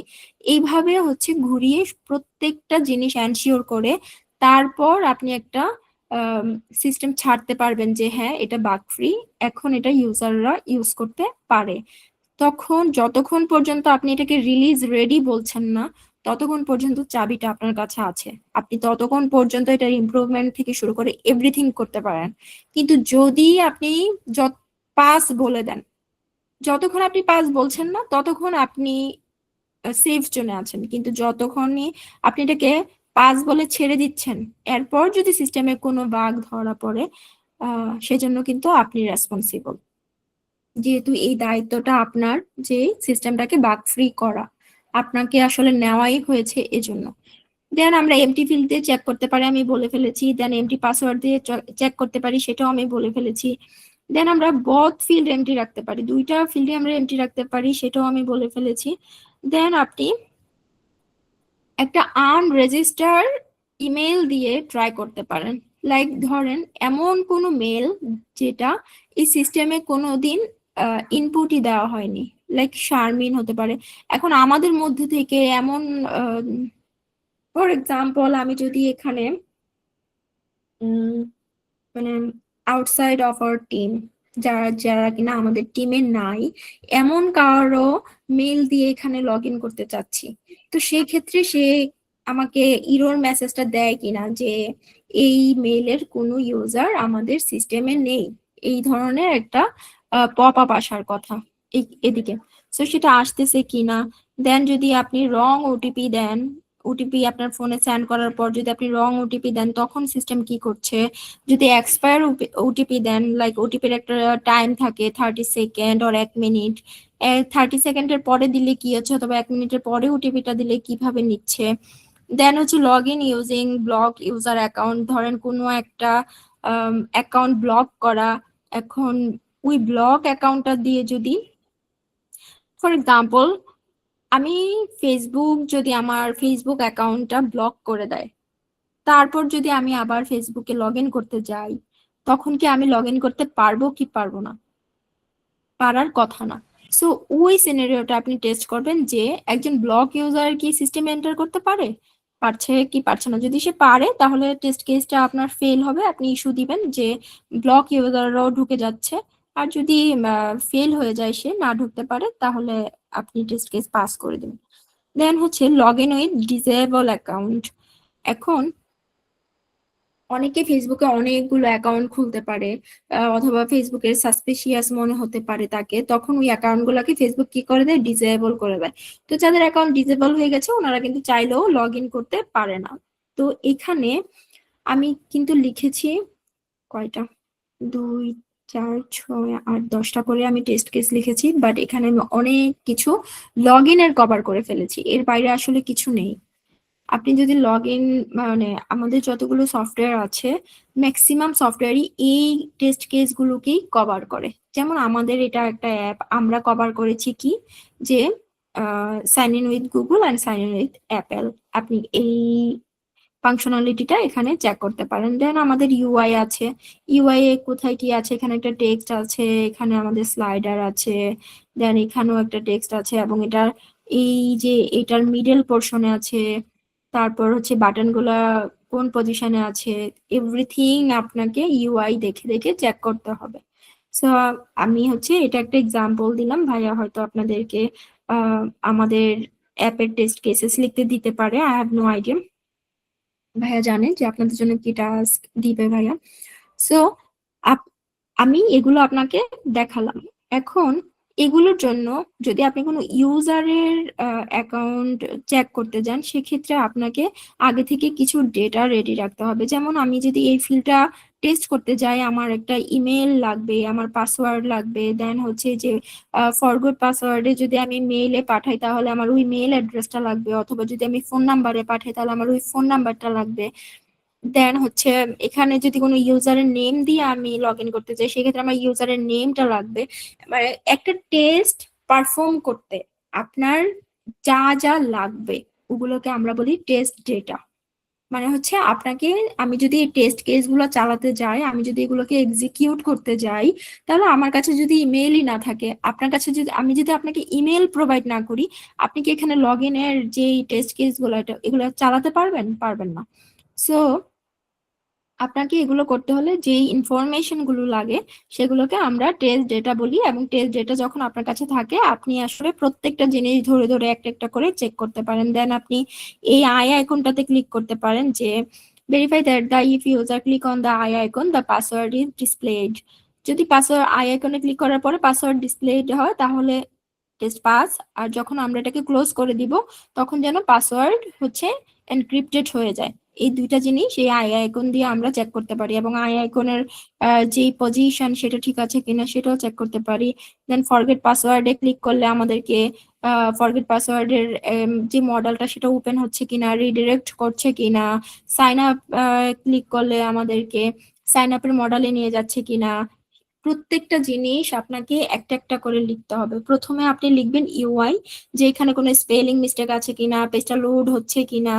এইভাবে হচ্ছে ঘুরিয়ে প্রত্যেকটা জিনিস এনশিওর করে তারপর আপনি একটা সিস্টেম ছাড়তে পারবেন যে হ্যাঁ এটা বাগ ফ্রি, এখন এটা ইউজাররা ইউজ করতে পারে। তখন যতক্ষণ পর্যন্ত আপনি এটাকে রিলিজ রেডি বলছেন না, ততক্ষণ পর্যন্ত চাবিটা আপনার কাছে আছে। আপনি ততক্ষণ পর্যন্ত এটার ইমপ্রুভমেন্ট থেকে শুরু করে এভরিথিং করতে পারেন। কিন্তু যদি আপনি পাস বলে দেন, যতক্ষণ আপনি পাস বলছেন না ততক্ষণ আপনি সেফ জোনে আছেন। কিন্তু যতক্ষণই আপনি এটাকে পাস বলে ছেড়ে দিচ্ছেন, এরপর যদি সিস্টেমে কোনো বাগ ধরা পড়ে, সেজন্য কিন্তু আপনি রেসপন্সিবল। যেহেতু এই দায়িত্বটা আপনার, যে সিস্টেমটাকে বাগ ফ্রি করা আপনাকে আসলে নেওয়াই হয়েছে এজন্য। দেন আমরা এমটি ফিল্ড দিয়ে চেক করতে পারি, আমি বলে ফেলেছি। দেন এমটি পাসওয়ার্ড দিয়ে চেক করতে পারি, সেটাও আমি বলে ফেলেছি। দেন আমরা বোথ ফিল্ড এমটি রাখতে পারি, দুইটা ফিল্ডে আমরা এমটি রাখতে পারি, সেটাও আমি বলে ফেলেছি। দেন আপনি একটা আনরেজিস্টার ইমেল দিয়ে ট্রাই করতে পারেন। লাইক ধরেন এমন কোনো মেল যেটা এই সিস্টেমে কোনোদিন ইনপুটই দেওয়া হয়নি, লাইক শারমিন হতে পারে। এখন আমাদের মধ্যে থেকে এমন, ফর এক্সাম্পল আমি যদি এখানে মানে আউটসাইড অফ আওয়ার টিম, যারা যারা কিনা আমাদের টিমে নাই, এমন কারো মেল দিয়ে এখানে লগ ইন করতে চাচ্ছি, তো সেই ক্ষেত্রে সে আমাকে ইরর মেসেজটা দেয় কিনা যে এই মেলের কোনো ইউজার আমাদের সিস্টেমে নেই, এই ধরনের একটা পপ আপ আসার কথা এদিকে। তো সেটা আসতেছে কিনা। দেন যদি আপনি রং ওটিপি দেন, ওটিপি আপনার ফোনে সেন্ড করার পর যদি আপনি রং ওটিপি দেন, তখন সিস্টেম কি করছে। যদি এক্সপায়ার ওটিপি দেন, লাইক ওটিপির একটা টাইম থাকে 30 সেকেন্ড অর 1 মিনিট, 30 সেকেন্ডের পরে দিলে কি হচ্ছে, অথবা 1 মিনিটের পরে ওটিপিটা দিলে কিভাবে নিচ্ছে। দেন হচ্ছে log in using block user account, ধরেন কোনো একটা অ্যাকাউন্ট ব্লক করা। এখন ওই ব্লক অ্যাকাউন্টটা দিয়ে যদি, ফর এক্সাম্পল আমি ফেসবুক, যদি আমার ফেসবুক অ্যাকাউন্টটা ব্লক করে দেয়, তারপর যদি আমি আবার ফেসবুকে লগ ইন করতে যাই, তখন কি আমি লগ ইন করতে পারবো কি পারবো না? পারার কথা না। সো ওই সিনারিওটা আপনি টেস্ট করবেন যে একজন ব্লক ইউজার কি সিস্টেমে এন্টার করতে পারে, পারছে কি পারছে না। যদি সে পারে তাহলে টেস্ট কেসটা আপনার ফেল হবে, আপনি ইস্যু দিবেন যে ব্লক ইউজাররাও ঢুকে যাচ্ছে। আর যদি ফেল হয়ে যায়, সে না ঢুকতে পারে, তাহলে আপনি টেস্ট কেস পাস করে দিবেন। দেন হচ্ছে log in with disable account. এখন অনেকে ফেসবুকে অনেকগুলো অ্যাকাউন্ট খুলতে পারে, অথবা ফেসবুকের সাসপিশিয়াস মনে হতে পারে তাকে, তখন ওই অ্যাকাউন্ট গুলাকে ফেসবুক কি করে দেয়, ডিসেবল করে দেয়। তো যাদের অ্যাকাউন্ট ডিসেবল হয়ে গেছে ওনারা কিন্তু চাইলেও লগ ইন করতে পারে না। তো এখানে আমি কিন্তু লিখেছি কয়টা, 2 4 6 8 10টা করে আমি টেস্ট কেস লিখেছি, বাট এখানে আমি অনেক কিছু লগ ইনের কভার করে ফেলেছি, এর বাইরে আসলে কিছু নেই। আপনি যদি লগ ইন, মানে আমাদের যতগুলো সফটওয়্যার আছে, ম্যাক্সিমাম সফটওয়্যারই এই টেস্ট কেস গুলোকেই কভার করে। যেমন আমাদের এটা একটা অ্যাপ, আমরা কভার করেছি কি, যে sign in with Google and sign in with Apple, আপনি এই ফাংশনালিটিটা এখানে চেক করতে পারেন। দেন আমাদের ইউআই আছে, ইউআই এ কোথায় কি আছে, এখানে একটা টেক্সট আছে, এখানে আমাদের স্লাইডার আছে, দেন এখানেও একটা টেক্সট আছে, এবং এটার এই যে এটার মিডল পোর্শনে আছে, তারপর হচ্ছে বাটন গুলা কোন পজিশনে আছে, এভরিথিং আপনাকে ইউআই দেখে দেখে চেক করতে হবে। সো আমি হচ্ছে এটা একটা এক্সাম্পল দিলাম, ভাইয়া হয়তো আপনাদেরকে আমাদের অ্যাপের টেস্ট কেসেস লিখতে দিতে পারে, আই হ্যাভ নো আইডিয়া। ভাইয়া জানে যে আপনাদের জন্য কি টাস্ক দিবে ভাইয়া। সো আমি এগুলো আপনাকে দেখালাম। এখন এগুলোর জন্য যদি আপনি কোনো ইউজারের অ্যাকাউন্ট চেক করতে যান, সেক্ষেত্রে আপনাকে আগে থেকে কিছু ডেটা রেডি রাখতে হবে। যেমন আমি যদি এই ফিল্ডটা টেস্ট করতে যাই আমার একটা ইমেল লাগবে, আমার পাসওয়ার্ড লাগবে, দেন হচ্ছে যে ফরগট পাসওয়ার্ডে যদি আমি মেইলে পাঠাই তাহলে আমার ওই মেইল অ্যাড্রেসটা লাগবে, অথবা যদি আমি ফোন নাম্বারে পাঠাই তাহলে আমার ওই ফোন নাম্বারটা লাগবে। দেন হচ্ছে এখানে যদি কোনো ইউজারের নেম দিয়ে আমি লগ ইন করতে চাই সেক্ষেত্রে আমার ইউজারের নেমটা লাগবে। মানে একটা টেস্ট পারফর্ম করতে আপনার যা যা লাগবে ওগুলোকে আমরা বলি টেস্ট ডেটা। মানে হচ্ছে আপনাকে, আমি যদি টেস্ট কেস গুলো চালাতে যাই, আমি যদি এগুলোকে এক্সিকিউট করতে যাই, তাহলে আমার কাছে যদি ইমেলই না থাকে, আপনার কাছে যদি আমি যদি আপনাকে ইমেল প্রোভাইড না করি, আপনি কি এখানে লগ ইনের যে টেস্ট কেস গুলো এগুলো চালাতে পারবেন? পারবেন না। সো আপনাকে এগুলো করতে হলে যেই ইনফরমেশন গুলো লাগে সেগুলোকে আমরা টেস্ট ডেটা বলি, এবং টেস্ট ডেটা যখন আপনার কাছে থাকে আপনি আসলে প্রত্যেকটা জিনিস ধরে ধরে একটা একটা করে চেক করতে পারেন। দেন আপনি এই আই আইকনটাতে ক্লিক করতে পারেন যে verify that the if user click on the I icon the password is displayed. যদি পাসওয়ার্ড আই আইকনে ক্লিক করার পরে পাসওয়ার্ড ডিসপ্লেড হয় তাহলে টেস্ট পাস, আর যখন আমরা এটাকে ক্লোজ করে দিব তখন যেন পাসওয়ার্ড হচ্ছে এনক্রিপ্টেড হয়ে যায়। এই দুইটা জিনিস এই আই আইকন দিয়ে আমরা চেক করতে পারি, এবং আই আইকনের যে পজিশন সেটা ঠিক আছে কিনা সেটাও চেক করতে পারি। দেন ফরগেট পাসওয়ার্ডে ক্লিক করলে আমাদেরকে ফরগেট পাসওয়ার্ডের যে মডেলটা সেটা ওপেন হচ্ছে কিনা, রিডিরেক্ট করছে কিনা, সাইন আপ ক্লিক করলে আমাদেরকে সাইন আপের মডেলে নিয়ে যাচ্ছে কিনা, প্রত্যেকটা জিনিস আপনাকে একটা একটা করে লিখতে হবে। প্রথমে আপনি লিখবেন ইউআই, যে এখানে কোনো স্পেলিং মিস্টেক আছে কিনা, পেজটা লোড হচ্ছে কিনা,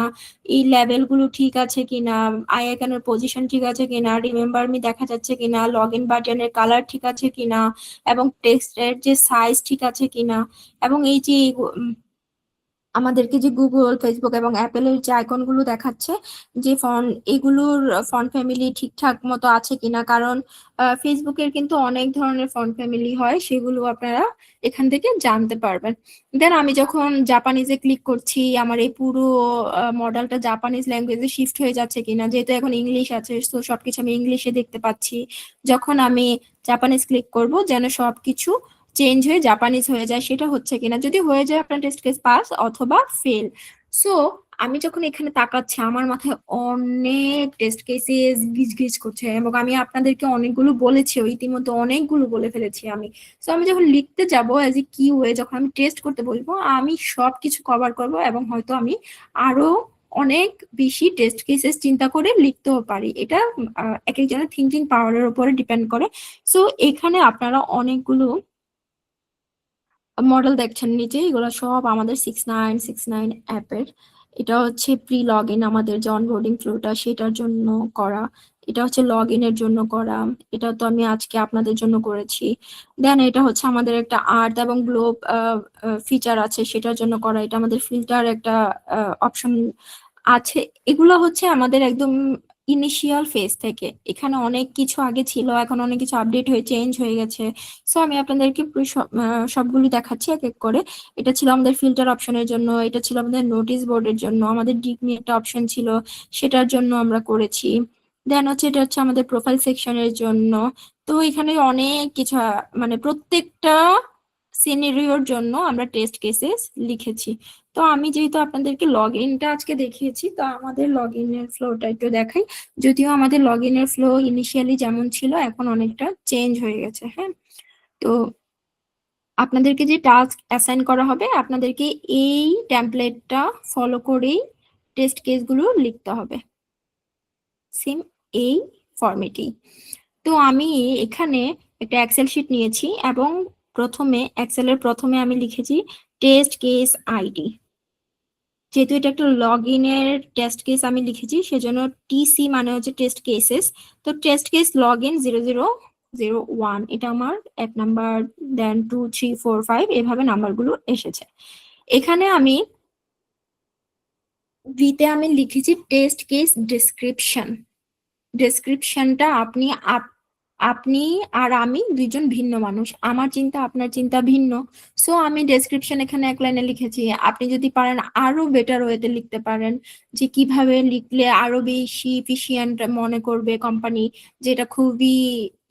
এই লেভেল গুলো ঠিক আছে কিনা, আই আইকনের পজিশন ঠিক আছে কিনা, রিমেম্বার মি দেখা যাচ্ছে কিনা, লগ ইন বাটনের কালার ঠিক আছে কিনা, এবং টেক্সটের যে সাইজ ঠিক আছে কিনা, এবং এই যে আমাদেরকে যে গুগল, ফেসবুক এবং অ্যাপেলের যে আইকন গুলো দেখাচ্ছে, যে এগুলোর ফন্ট ফ্যামিলি ঠিকঠাক মতো আছে কিনা, কারণ ফেসবুকের কিন্তু অনেক ধরনের ফন্ট ফ্যামিলি হয়, সেগুলো আপনারা এখান থেকে জানতে পারবেন। দেন আমি যখন জাপানিজে ক্লিক করছি আমার এই পুরো মডেলটা জাপানিজ ল্যাঙ্গুয়েজে শিফট হয়ে যাচ্ছে কিনা, যেহেতু এখন ইংলিশ আছে তো সবকিছু আমি ইংলিশে দেখতে পাচ্ছি। যখন আমি জাপানিজ ক্লিক করব যেন সবকিছু চেঞ্জ হয়ে জাপানিজ হয়ে যায়, সেটা হচ্ছে কিনা, যদি হয়ে যায় আপনার টেস্ট কেস পাস অথবা ফেল। সো আমি যখন এখানে তাকাচ্ছি আমার মাথায় অনেক টেস্ট কেসেস গিজ গিজ করছে, এবং আমি আপনাদেরকে অনেকগুলো বলেছি, ইতিমধ্যে অনেকগুলো বলে ফেলেছি আমি। সো আমি যখন লিখতে যাব অ্যাজ এ কি ওয়ে, যখন আমি টেস্ট করতে বলবো আমি সবকিছু কভার করব, এবং হয়তো আমি আরো অনেক বেশি টেস্ট কেসেস চিন্তা করে লিখতেও পারি। এটা এক একজনের থিঙ্কিং পাওয়ারের উপরে ডিপেন্ড করে। সো এখানে আপনারা অনেকগুলো মডেল দেখছেন নিচে, এগুলো সব আমাদের 6969 অ্যাপের। এটা হচ্ছে প্রি লগ ইন, আমাদের যে অনবোর্ডিং ফ্লোটা সেটার জন্য করা। এটা হচ্ছে লগ ইনের জন্য করা, এটা তো আমি আজকে আপনাদের জন্য করেছি। দেন এটা হচ্ছে আমাদের একটা আর্থ এবং গ্লোব ফিচার আছে সেটার জন্য করা, এটা আমাদের ফিল্টার একটা অপশন আছে। এগুলো হচ্ছে আমাদের একদম ইনিশিয়াল ফেজ থেকে, এখানে অনেক কিছু আগে ছিল, এখন অনেক কিছু আপডেট হয়ে চেঞ্জ হয়ে গেছে। সো আমি আপনাদেরকে সবগুলো দেখাচ্ছি এক এক করে। এটা ছিল আমাদের ফিল্টার অপশনের জন্য, এটা ছিল আমাদের নোটিশ বোর্ডের জন্য, আমাদের ডিগনি একটা অপশন ছিল সেটার জন্য আমরা করেছি। দেন হচ্ছে এটা হচ্ছে আমাদের প্রোফাইল সেকশনের জন্য। তো এখানে অনেক কিছু মানে প্রত্যেকটা সিনারিওর জন্য আমরা টেস্ট কেসেস লিখেছি। তো আমি যেহেতু আপনাদেরকে লগ ইনটা আজকে দেখিয়েছি, তো আমাদের লগ ইনের ফ্লোটা একটু দেখাই। যদিও আমাদের লগ ইনের ফ্লো ইনিশিয়ালি যেমন ছিল এখন অনেকটা চেঞ্জ হয়ে গেছে। হ্যাঁ, তো আপনাদেরকে যে টাস্ক অ্যাসাইন করা হবে আপনাদেরকে এই টেমপ্লেটটা ফলো করেই টেস্ট কেসগুলো লিখতে হবে, সেম এই ফরম্যাটেই। তো আমি এখানে একটা এক্সেল শিট নিয়েছি, এবং প্রথমে এক্সেলের প্রথমে আমি লিখেছি টেস্ট কেস আইডি। যেহেতু এটা একটা লগ ইনের টেস্ট কেস আমি লিখেছি সেজন্য টিসি মানে হচ্ছে টেস্ট কেসেস। তো টেস্ট কেস লগ ইন 0001 এটা আমার 1 নাম্বার, দেন 2 3 4 5 এভাবে নাম্বারগুলো এসেছে। এখানে আমি ভিতে আমি লিখেছি টেস্ট কেস ডেসক্রিপশন। ডেসক্রিপশনটা আপনি আর আমি দুইজন ভিন্ন মানুষ, আমার চিন্তা আপনার চিন্তা ভিন্ন। সো আমি ডেসক্রিপশন এখানে এক লাইনে লিখেছি, আপনি যদি পারেন আরো বেটার ওয়েতে লিখতে পারেন, যে কিভাবে লিখলে আরো বেশি এফিশিয়েন্ট মনে করবে কোম্পানি, যেটা খুবই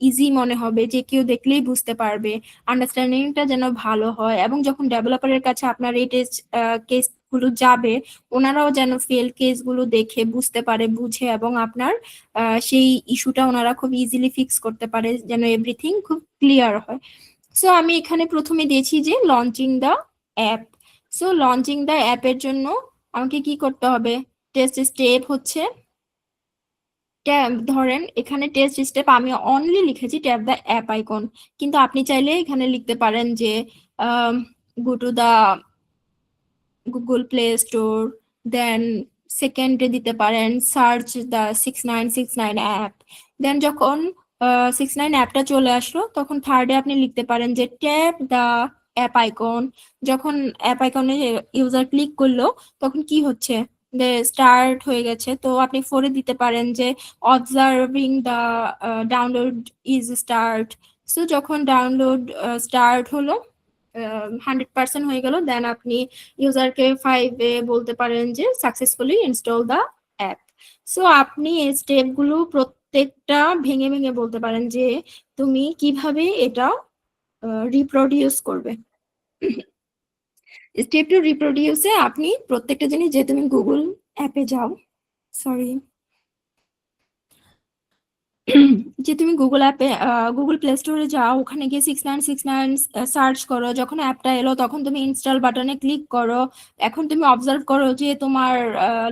ইজি মনে হবে, যে কেউ দেখলেই বুঝতে পারবে, আন্ডারস্ট্যান্ডিংটা যেন ভালো হয়, এবং যখন ডেভেলপারের কাছে আপনার এই টেস্ট কেস গুলো যাবে, ওনারাও যেন ফেল কেস গুলো দেখে বুঝতে পারে, বুঝে, এবং আপনার সেই ইস্যুটা ওনারা খুব ইজিলি ফিক্স করতে পারে, যেন এভরিথিং খুব ক্লিয়ার হয়। সো আমি এখানে প্রথমে দিয়েছি যে launching the app. So launching the অ্যাপের জন্য আমাকে কি করতে হবে? টেস্ট স্টেপ হচ্ছে, ধরেন এখানে টেস্ট স্টেপ আমি অনলি লিখেছি ট্যাপ দ্য অ্যাপ আইকন, কিন্তু আপনি চাইলে এখানে লিখতে পারেন যে go to the Google Play Store, then সেকেন্ডে দিতে পারেন সার্চ দ্য 6969 অ্যাপ। দেন যখন 69 অ্যাপটা চলে আসলো, তখন থার্ডে আপনি লিখতে পারেন যে ট্যাপ দ্য অ্যাপ আইকন। যখন অ্যাপ আইকনে ইউজার ক্লিক করলো, তখন কি হচ্ছে? স্টার্ট হয়ে গেছে। তো আপনি ফোরে দিতে পারেন যে observing the download is start. So যখন ডাউনলোড স্টার্ট হলো, 100% হয়ে গেল, দেন আপনি ইউজারকে 5-এ বলতে পারেন যে successfully install the app. So আপনি এই স্টেপ গুলো প্রত্যেকটা ভেঙে ভেঙে বলতে পারেন যে তুমি কিভাবে এটা রিপ্রোডিউস করবে। স্টেপ টু রিপ্রোডিউসে আপনি প্রত্যেকটা জিনিস, যে তুমি গুগল অ্যাপে যাও, সরি, যে তুমি গুগল অ্যাপে গুগল প্লে স্টোরে যাও, ওখানে গিয়ে 6969 সার্চ করো, যখন অ্যাপটা এলো তখন তুমি ইনস্টল বাটনে ক্লিক করো। এখন তুমি অবজার্ভ করো যে তোমার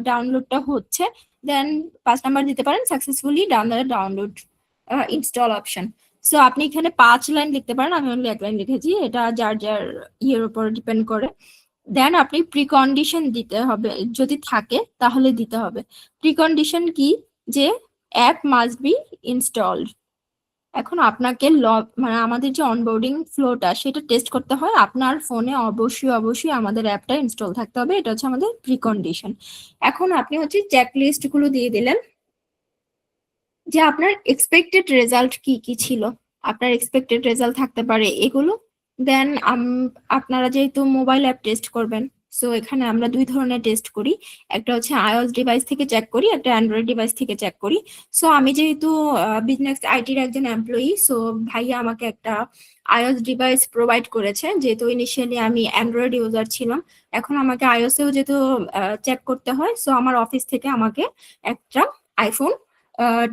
ডাউনলোডটা হচ্ছে, দেন 5 নাম্বার দিতে পারেন successfully download install option. So আপনি এখানে 5 লাইন লিখতে পারেন, আমি অনলি 1 লাইন লিখেছি, এটা যার যার ইয়ের উপর ডিপেন্ড করে। দেন আপনি প্রিকন্ডিশন দিতে হবে, যদি থাকে তাহলে দিতে হবে। প্রিকন্ডিশন কি? যে অ্যাপ মাস্ট বি ইনস্টলড। এখন আপনাকে মানে আমাদের যে অনবোর্ডিং ফ্লোটা সেটা টেস্ট করতে হয়, আপনার ফোনে অবশ্যই অবশ্যই আমাদের অ্যাপটা ইনস্টল থাকতে হবে, এটা হচ্ছে আমাদের প্রিকন্ডিশন। এখন আপনি হচ্ছে চেকলিস্ট গুলো দিয়ে দিলেন, যে আপনার এক্সপেক্টেড রেজাল্ট কি কি ছিল, আপনার এক্সপেক্টেড রেজাল্ট থাকতে পারে এগুলো। দেন আপনারা যেহেতু মোবাইল অ্যাপ টেস্ট করবেন, সো এখানে আমরা 2 ধরনের টেস্ট করি, একটা হচ্ছে আইওএস ডিভাইস থেকে চেক করি, একটা অ্যান্ড্রয়েড ডিভাইস থেকে চেক করি। সো আমি যেহেতু বিজনেস আইটির একজন এমপ্লয়ি, সো ভাইয়া আমাকে একটা আইওএস ডিভাইস প্রোভাইড করেছে, যেহেতু ইনিশিয়ালি আমি অ্যান্ড্রয়েড ইউজার ছিলাম, এখন আমাকে আইওএসেও যেহেতু চেক করতে হয়, সো আমার অফিস থেকে আমাকে একটা আইফোন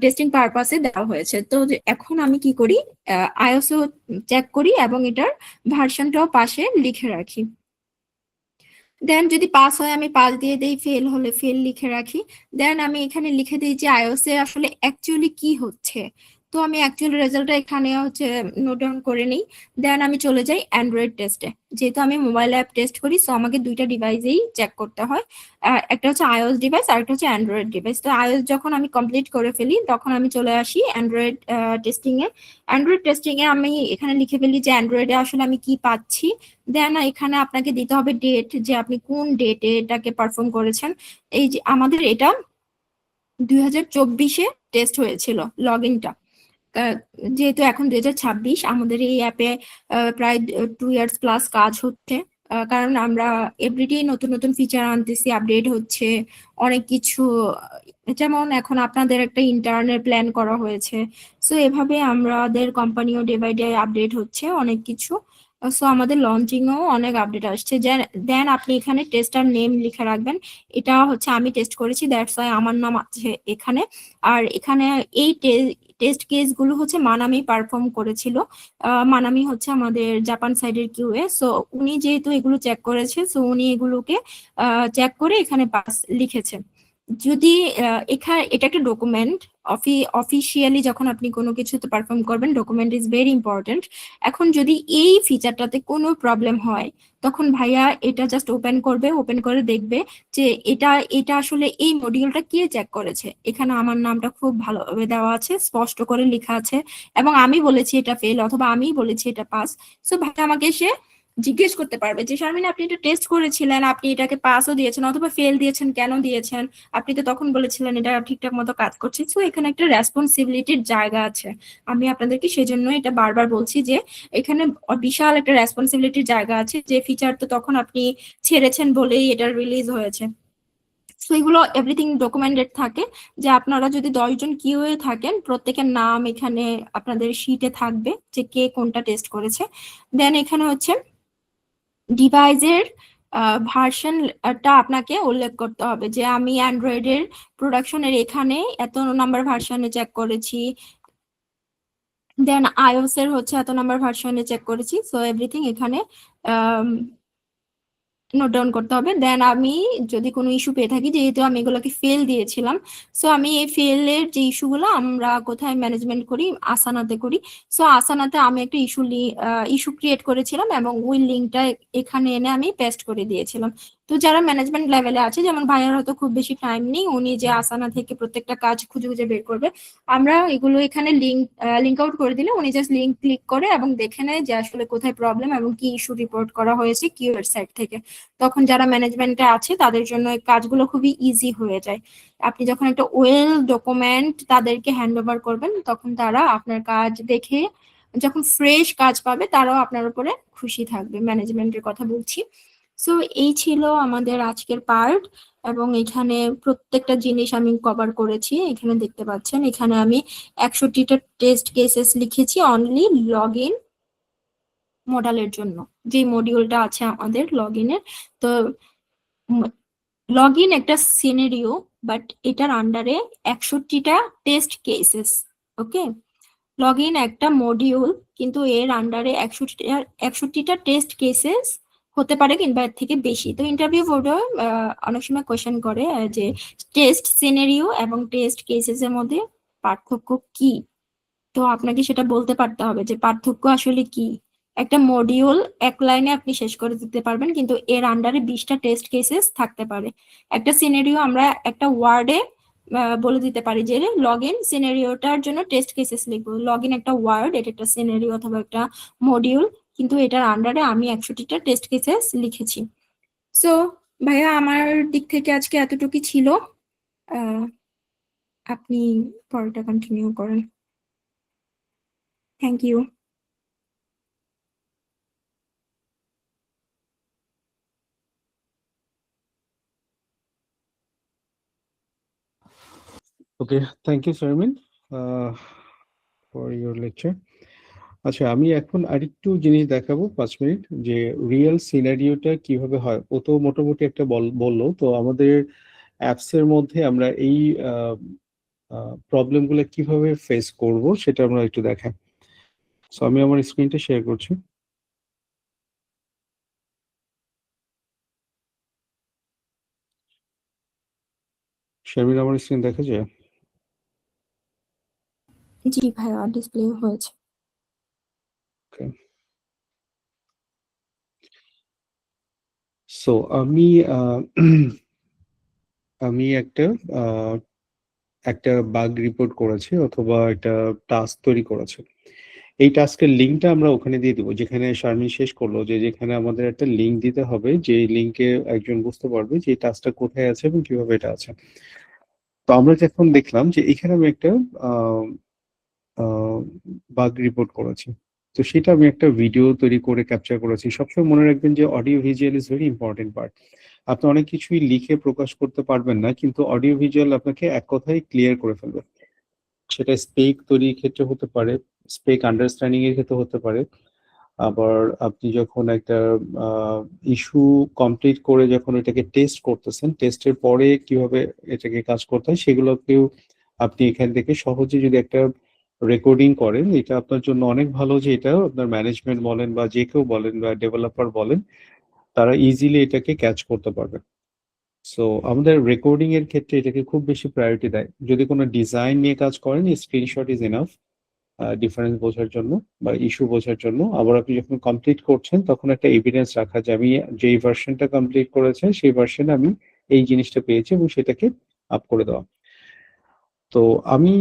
টেস্টিং পারপাসে দেওয়া হয়েছে। তো এখন আমি কি করি, আইওএসও চেক করি এবং এটার ভার্সনটাও পাশে লিখে রাখি। দেন যদি পাস হয় আমি পাস দিয়ে দেই, ফেল হলে ফেল লিখে রাখি। দেন আমি এখানে লিখে দিই যে আইওএস এ আসলে অ্যাকচুয়ালি কি হচ্ছে। তো আমি অ্যাকচুয়ালি রেজাল্টটা এখানে হচ্ছে নোট ডাউন করে নিই। দেন আমি চলে যাই অ্যান্ড্রয়েড টেস্টে, যেহেতু আমি মোবাইল অ্যাপ টেস্ট করি, সো আমাকে 2টা ডিভাইসেই চেক করতে হয়। একটা হচ্ছে আইওএস ডিভাইস আর একটা হচ্ছে অ্যান্ড্রয়েড ডিভাইস। তো আইওএস যখন আমি কমপ্লিট করে ফেলি, তখন আমি চলে আসি অ্যান্ড্রয়েড টেস্টিং এ। অ্যান্ড্রয়েড টেস্টিং এ আমি এখানে লিখে ফেলি যে অ্যান্ড্রয়েডে আসলে আমি কি পাচ্ছি। দেন এখানে আপনাকে দিতে হবে ডেট, যে আপনি কোন ডেটে এটাকে পারফর্ম করেছেন। এই যে আমাদের এটা 2024-এ টেস্ট হয়েছিল লগ ইনটা, যেহেতু এখন 2026, আমাদের এই অ্যাপে প্রায় 2 ইয়ার্স প্লাস কাজ হচ্ছে, কারণ আমরা এভরিডে নতুন নতুন ফিচার আনতেছি, আপডেট হচ্ছে অনেক কিছু, যেমন এখন আপনাদের একটা ইন্টারনের প্ল্যান করা হয়েছে। সো এভাবে আমাদের কোম্পানিও ডে বাই ডে আপডেট হচ্ছে অনেক কিছু। সো আমাদের লঞ্চিংও অনেক আপডেট আসছে। দেন আপনি এখানে টেস্টার নেম লিখে রাখবেন, এটা হচ্ছে আমি টেস্ট করেছি, দ্যাটস ওয়াই আমার নাম আছে এখানে। আর এখানে এই টেস্ট কেস গুলো হচ্ছে মানামি পারফর্ম করেছিল। মানামি হচ্ছে আমাদের জাপান সাইডের কিউএ, সো উনি যেহেতু এগুলো চেক করেছে, সো উনি এগুলোকে চেক করে এখানে পাস লিখেছে। যদি এখানে এটা একটা ডকুমেন্ট, অফিসিয়ালি যখন আপনি কোনো কিছুতে পারফর্ম করবেন, ডকুমেন্ট ইজ ভেরি ইম্পর্টেন্ট। এখন যদি এই ফিচারটাতে কোনো প্রবলেম হয়, তখন ভাইয়া এটা জাস্ট ওপেন করবে, ওপেন করে দেখবে যে এটা এটা আসলে এই মডিউলটা কে চেক করেছে। এখানে আমার নামটা খুব ভালোভাবে দেওয়া আছে, স্পষ্ট করে লেখা আছে, এবং আমি বলেছি এটা ফেল অথবা আমি বলেছি এটা পাস। সো ভাইয়া আমাকে এসে জিজ্ঞেস করতে পারবে যে শারমিন, আপনি এটা টেস্ট করেছিলেন, আপনি এটাকে পাসও দিয়েছেন অথবা ফেল দিয়েছেন, কেন দিয়েছেন? আপনি তো তখন বলেছিলেন এটা ঠিকঠাক মতো কাজ করছে। সো এখানে একটা রেসপন্সিবিলিটির জায়গা আছে। আমি আপনাদেরকে সেজন্য এটা বারবার বলছি যে এখানে বিশাল একটা রেসপন্সিবিলিটির জায়গা আছে, যে ফিচার তো তখন আপনি ছেড়েছেন বলেই এটা রিলিজ হয়েছে। সো এগুলো এভরিথিং ডকুমেন্টেড থাকে, যে আপনারা যদি 10 জন কিউএ থাকেন, প্রত্যেকের নাম এখানে আপনাদের শিটে থাকবে যে কে কোনটা টেস্ট করেছে। দেন এখানে হচ্ছে ডিভাইসের ভার্সনটা আপনাকে উল্লেখ করতে হবে, যে আমি অ্যান্ড্রয়েডের প্রোডাকশনের এখানে এত নাম্বার ভার্সনে চেক করেছি, দেন আইওএস এর হচ্ছে এত নাম্বার ভার্সনে চেক করেছি। সো এভরিথিং এখানে নোট ডাউন করতে হবে। দেন আমি যদি কোনো ইস্যু পেয়ে থাকি, যেহেতু আমি এগুলোকে ফেল দিয়েছিলাম, সো আমি এই ফেলের যে ইস্যুগুলো আমরা কোথায় ম্যানেজমেন্ট করি, আসানাতে করি। সো আসানাতে আমি একটা ইস্যু ক্রিয়েট করেছিলাম এবং ওই লিঙ্কটা এখানে এনে আমি পেস্ট করে দিয়েছিলাম। তো যারা ম্যানেজমেন্ট লেভেলে আছে, যেমন ভাইয়ার হয়তো খুব বেশি টাইম নেই, উনি যে আসানা থেকে প্রত্যেকটা কাজ খুঁজে খুঁজে বের করবে, আমরা এগুলো এখানে লিঙ্ক আউট করে দিলে উনি জাস্ট লিঙ্ক ক্লিক করে এবং দেখে নেয় যে আসলে কোথায় প্রবলেম এবং কি ইস্যু রিপোর্ট করা হয়েছে কিউ এর সাইড থেকে। তখন যারা ম্যানেজমেন্টে আছে তাদের জন্য এই কাজগুলো খুবই ইজি হয়ে যায়। আপনি যখন একটা ওয়েল ডকুমেন্ট তাদেরকে হ্যান্ড ওভার করবেন, তখন তারা আপনার কাজ দেখে যখন ফ্রেশ কাজ পাবে, তারাও আপনার উপরে খুশি থাকবে, ম্যানেজমেন্টের কথা বলছি। সো এই ছিল আমাদের আজকের পার্ট, এবং এখানে প্রত্যেকটা জিনিস আমি কভার করেছি। এখানে দেখতে পাচ্ছেন, এখানে আমি 61টা টেস্ট কেসেস লিখেছি অনলি লগ ইন মডেলের জন্য, যে মডিউলটা আছে আমাদের লগ ইনের। তো লগ ইন একটা সিনারিও, বাট এটার আন্ডারে 61টা test cases. Okay, log in একটা মডিউল, কিন্তু এর আন্ডারে 61টা টেস্ট কেসেস হতে পারে কিংবা এর থেকে বেশি। তো ইন্টারভিউ বোর্ডে অনেক সময় কোয়েশ্চেন করে যে টেস্ট সিনারিও এবং টেস্ট কেসেস এর মধ্যে পার্থক্য কি। তো আপনাকে সেটা বলতে পারতে হবে যে পার্থক্য আসলে কি। একটা মডিউল এক লাইনে আপনি শেষ করে দিতে পারবেন, কিন্তু এর আন্ডারে 20টা টেস্ট কেসেস থাকতে পারে। একটা সিনারিও আমরা একটা ওয়ার্ডে বলে দিতে পারি যে লগ ইন সিনারিওটার জন্য টেস্ট কেসেস লিখবো। লগ ইন একটা ওয়ার্ড, এটা একটা সিনারিও অথবা একটা মডিউল, কিন্তু এটার আন্ডারে আমি 61টা টেস্ট কেসেস লিখেছি। সো ভাইয়া, আমার দিক থেকে আজকে এতটুকু ছিল। আহ, আপনি পরেরটা কন্টিনিউ করেন। Thank you. Okay, thank you, Sharmin, for your lecture. আচ্ছা, আমি এখন আরেকটু জিনিস দেখাবো 5 মিনিট, যে রিয়েল সিনারিওটা কিভাবে হয়। ও তো মোটামুটি একটা বললো। তো আমাদের অ্যাপস এর মধ্যে আমরা এই প্রবলেমগুলো কিভাবে ফেস করব সেটা আমরা একটু দেখাই। সো আমি আমার স্ক্রিনটা শেয়ার করছি। শারমিন, আমার স্ক্রিন দেখা যায়? জি ভাইয়া, ডিসপ্লে হয়েছে। ওকে, সো আমি আমি একটা বাগ রিপোর্ট করেছি অথবা একটা টাস্ক তৈরি করেছি। এই টাস্কের লিঙ্কটা আমরা ওখানে দিয়ে দিব, যেখানে শারমিন শেষ করলো, যে যেখানে আমাদের একটা লিঙ্ক দিতে হবে, যে লিঙ্কে একজন বুঝতে পারবে যে এই টাস্কটা কোথায় আছে এবং কিভাবে এটা আছে। তো আমরা যখন দেখলাম যে এখানে আমি একটা বাগ রিপোর্ট করেছি, তো সেটা আমি একটা ভিডিও তৈরি করে ক্যাপচার করেছি। সবসময় মনে রাখবেন যে audio visual is very important part. আপনি অনেক কিছুই লিখে প্রকাশ করতে পারবেন না, কিন্তু অডিও ভিজুয়াল আপনাকে এক কথায় ক্লিয়ার করে ফেলবে। সেটা স্পেক তৈরির ক্ষেত্রে হতে পারে, স্পেক আন্ডারস্ট্যান্ডিং এর ক্ষেত্রে হতে পারে। আবার আপনি যখন একটা ইস্যু কমপ্লিট করে যখন এটাকে টেস্ট করতেছেন, টেস্টের পরে কিভাবে এটাকে কাজ করতে হয় সেগুলোকেও আপনি এখান থেকে সহজে যদি একটা রেকর্ডিং করেন, এটা আপনার জন্য অনেক ভালো। যে এটা আপনার ম্যানেজমেন্ট বলেন বা যে কেউ বলেন বা ডেভেলপার বলেন, তারা ইজিলি এটাকে ক্যাচ করতে পারবে। সো আমাদের রেকর্ডিং এর ক্ষেত্রে এটাকে খুব বেশি প্রায়োরিটি দেয়। যদি কোনো ডিজাইন নিয়ে কাজ করেন, স্ক্রিনশট ইজ এনাফ ডিফারেন্স বোঝার জন্য বা ইস্যু বোঝার জন্য। আবার আপনি যখন কমপ্লিট করছেন, তখন একটা এভিডেন্স রাখা, যে আমি যেই ভার্সনটা কমপ্লিট করেছে সেই ভার্সনে আমি এই জিনিসটা পেয়েছি এবং সেটাকে আপ করে দেওয়া। তো আমি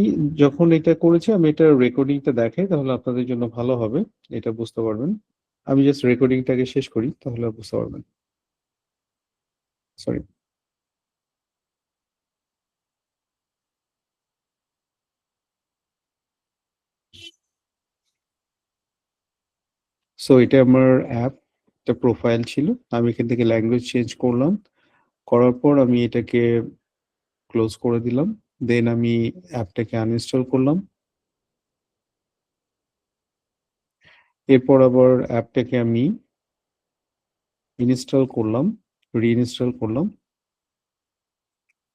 যখন এটা করেছি, আমি এটা রেকর্ডিংটা দেখাই, তাহলে আপনাদের জন্য ভালো হবে, এটা বুঝতে পারবেন। আমি জাস্ট রেকর্ডিংটাকে শেষ করি, তাহলে বুঝতে পারবেন। সরি। সো এটা আমার অ্যাপ, একটা প্রোফাইল ছিল। আমি এখান থেকে ল্যাঙ্গুয়েজ চেঞ্জ করলাম, করার পর আমি এটাকে ক্লোজ করে দিলাম, দেন আমি অ্যাপটাকে আনইনস্টল করলাম। এরপর আবার অ্যাপটাকে আমি ইনস্টল করলাম, রিইনস্টল করলাম।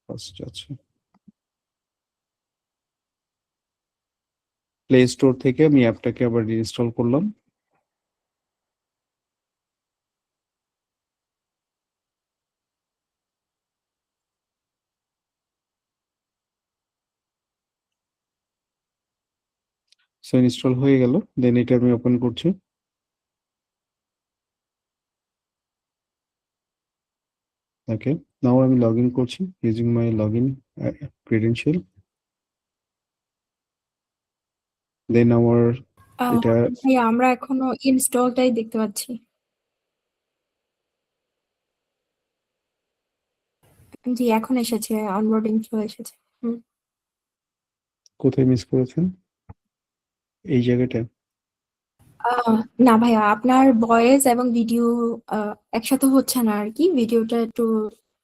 ফার্স্ট আছে প্লে স্টোর থেকে আমি অ্যাপটাকে আবার রিইনস্টল করলাম। সো ইনস্টল হয়ে গেল, দেন এটা আমি ওপেন করছি। ওকে, নাও আমি লগ ইন করছি using my log in credential. Then আমার এটা ভাইয়া আমরা এখনো ইনস্টলটাই দেখতে পাচ্ছি। জি এখন এসেছে, অনবোর্ডিং ফ্লো এসেছে। কোথায় মিস করেছেন এই জায়গাটা? না ভাইয়া, আপনার ভয়েস এবং ভিডিও একসাথে হচ্ছে না আর কি, ভিডিওটা একটু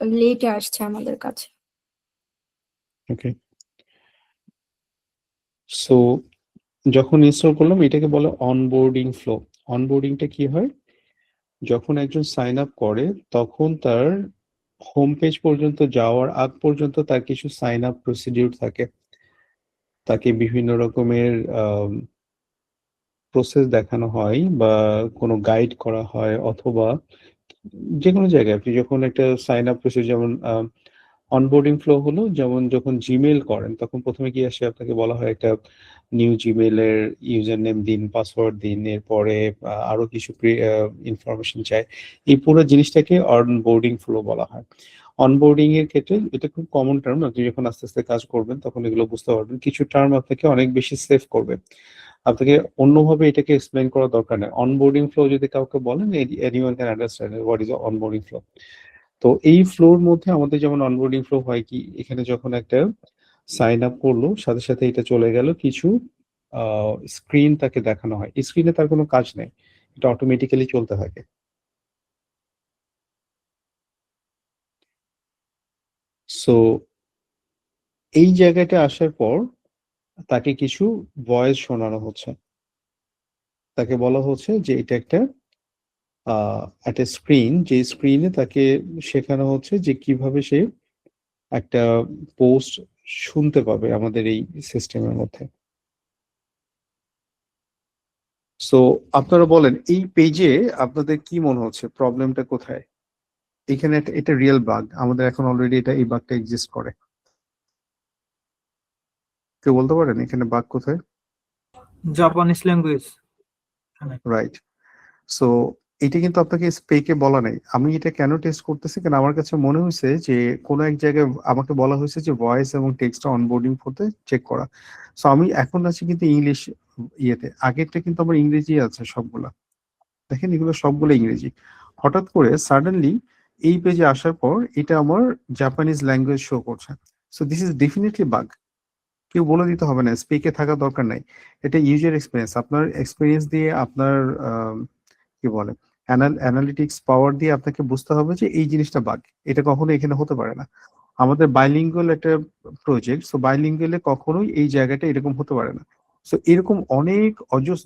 লেটে আসছে আমাদের কাছে। ওকে, সো যখন ইনস্টল করলাম এটাকে বলে অনবোর্ডিং ফ্লো। অনবোর্ডিংটা কি হয়, যখন একজন সাইন আপ করে তখন তার হোম পেজ পর্যন্ত যাওয়ার আগ পর্যন্ত তার কিছু সাইন আপ প্রসিডিউর থাকে, তাকে বিভিন্ন রকমের প্রসেস দেখানো হয় বা কোনো গাইড করা হয়, অথবা যে কোনো জায়গায় আপনি যখন একটা সাইন আপ প্রসিডিউর, যেমন অনবোর্ডিং ফ্লো হলো যেমন যখন জিমেইল করেন তখন প্রথমে কি আসে, আপনাকে বলা হয় একটা নিউ জিমেইলের ইউজার নেম দিন, পাসওয়ার্ড দিন, এরপরে আরো কিছু ইনফরমেশন চাই। এই পুরো জিনিসটাকে অনবোর্ডিং ফ্লো বলা হয়। অনবোর্ডিং এর ক্ষেত্রে এটা খুব কমন টার্ম, আপনি যখন আস্তে আস্তে কাজ করবেন তখন এগুলো বুঝতে পারবেন। কিছু টার্ম আপনাকে অনেক বেশি সেভ করবে, আপনাকে অন্যভাবে এটাকে এক্সপ্লেইন করার দরকার নেই। অনবোর্ডিং ফ্লো যদি কাউকে বলেন, anyone can understand what is onboarding flow. তো এই ফ্লোর মধ্যে আমাদের যেমন অনবোর্ডিং ফ্লো হয় কি, এখানে যখন একটা সাইন আপ করলো সাথে সাথে এটা চলে গেল কিছু স্ক্রিন তাকে দেখানো হয়, স্ক্রিনে তার কোনো কাজ নেই, এটা অটোমেটিক্যালি চলতে থাকে। সো এই জায়গাটা আসার পর তাকে কিছু ভয়েস শোনানো হচ্ছে, তাকে বলা হচ্ছে যে এটা একটা স্ক্রিন, যে স্ক্রিনে তাকে শেখানো হচ্ছে যে কিভাবে সে একটা পোস্ট শুনতে পাবে আমাদের এই সিস্টেমের মধ্যে। সো আপনারা বলেন এই পেজে আপনাদের কি মনে হচ্ছে প্রবলেমটা কোথায়? এখানে এটা রিয়েল বাগ, আমাদের এখন অলরেডি এই বাগটা এক্সিস্ট করে। কেউ বলতে পারেন এখানে বাগ কোথায়? Japanese language. রাইট। সো এটা কিন্তু আপনাকে স্পেকে বলা নেই। আমি এটা কেন টেস্ট করতেছি, কারণ আমার কাছে মনে হয়েছে যে কোনো এক জায়গায় আমাকে বলা হয়েছে যে ভয়েস এবং টেক্সট অনবোর্ডিং করতে চেক করা। সো আমি এখন আছি কিন্তু ইংলিশ ইয়েতে, আগেরটা কিন্তু আমার ইংরেজি আছে সবগুলা। দেখেন এগুলো সবগুলো ইংরেজি। হঠাৎ করে সাডেনলি এই পেজে আসার পর এটা আমার জাপানিজ ল্যাঙ্গুয়েজ শো করছে। So this is definitely bug. কেউ বলে দিতে হবে না, স্পেকে থাকার দরকার নাই। এটা ইউজার এক্সপিরিয়েন্স, আপনার এক্সপিরিয়েন্স দিয়ে আপনার কি বলে অ্যানালিটিক্স পাওয়ার দিয়ে আপনাকে বুঝতে হবে যে এই জিনিসটা বাগ, এটা কখনো এখানে হতে পারে না। আমাদের বাইলিঙ্গুয়াল একটা প্রজেক্ট, সো বাইলিঙ্গুয়ালে কখনোই এই জায়গাটা এরকম হতে পারে না। সো এরকম অনেক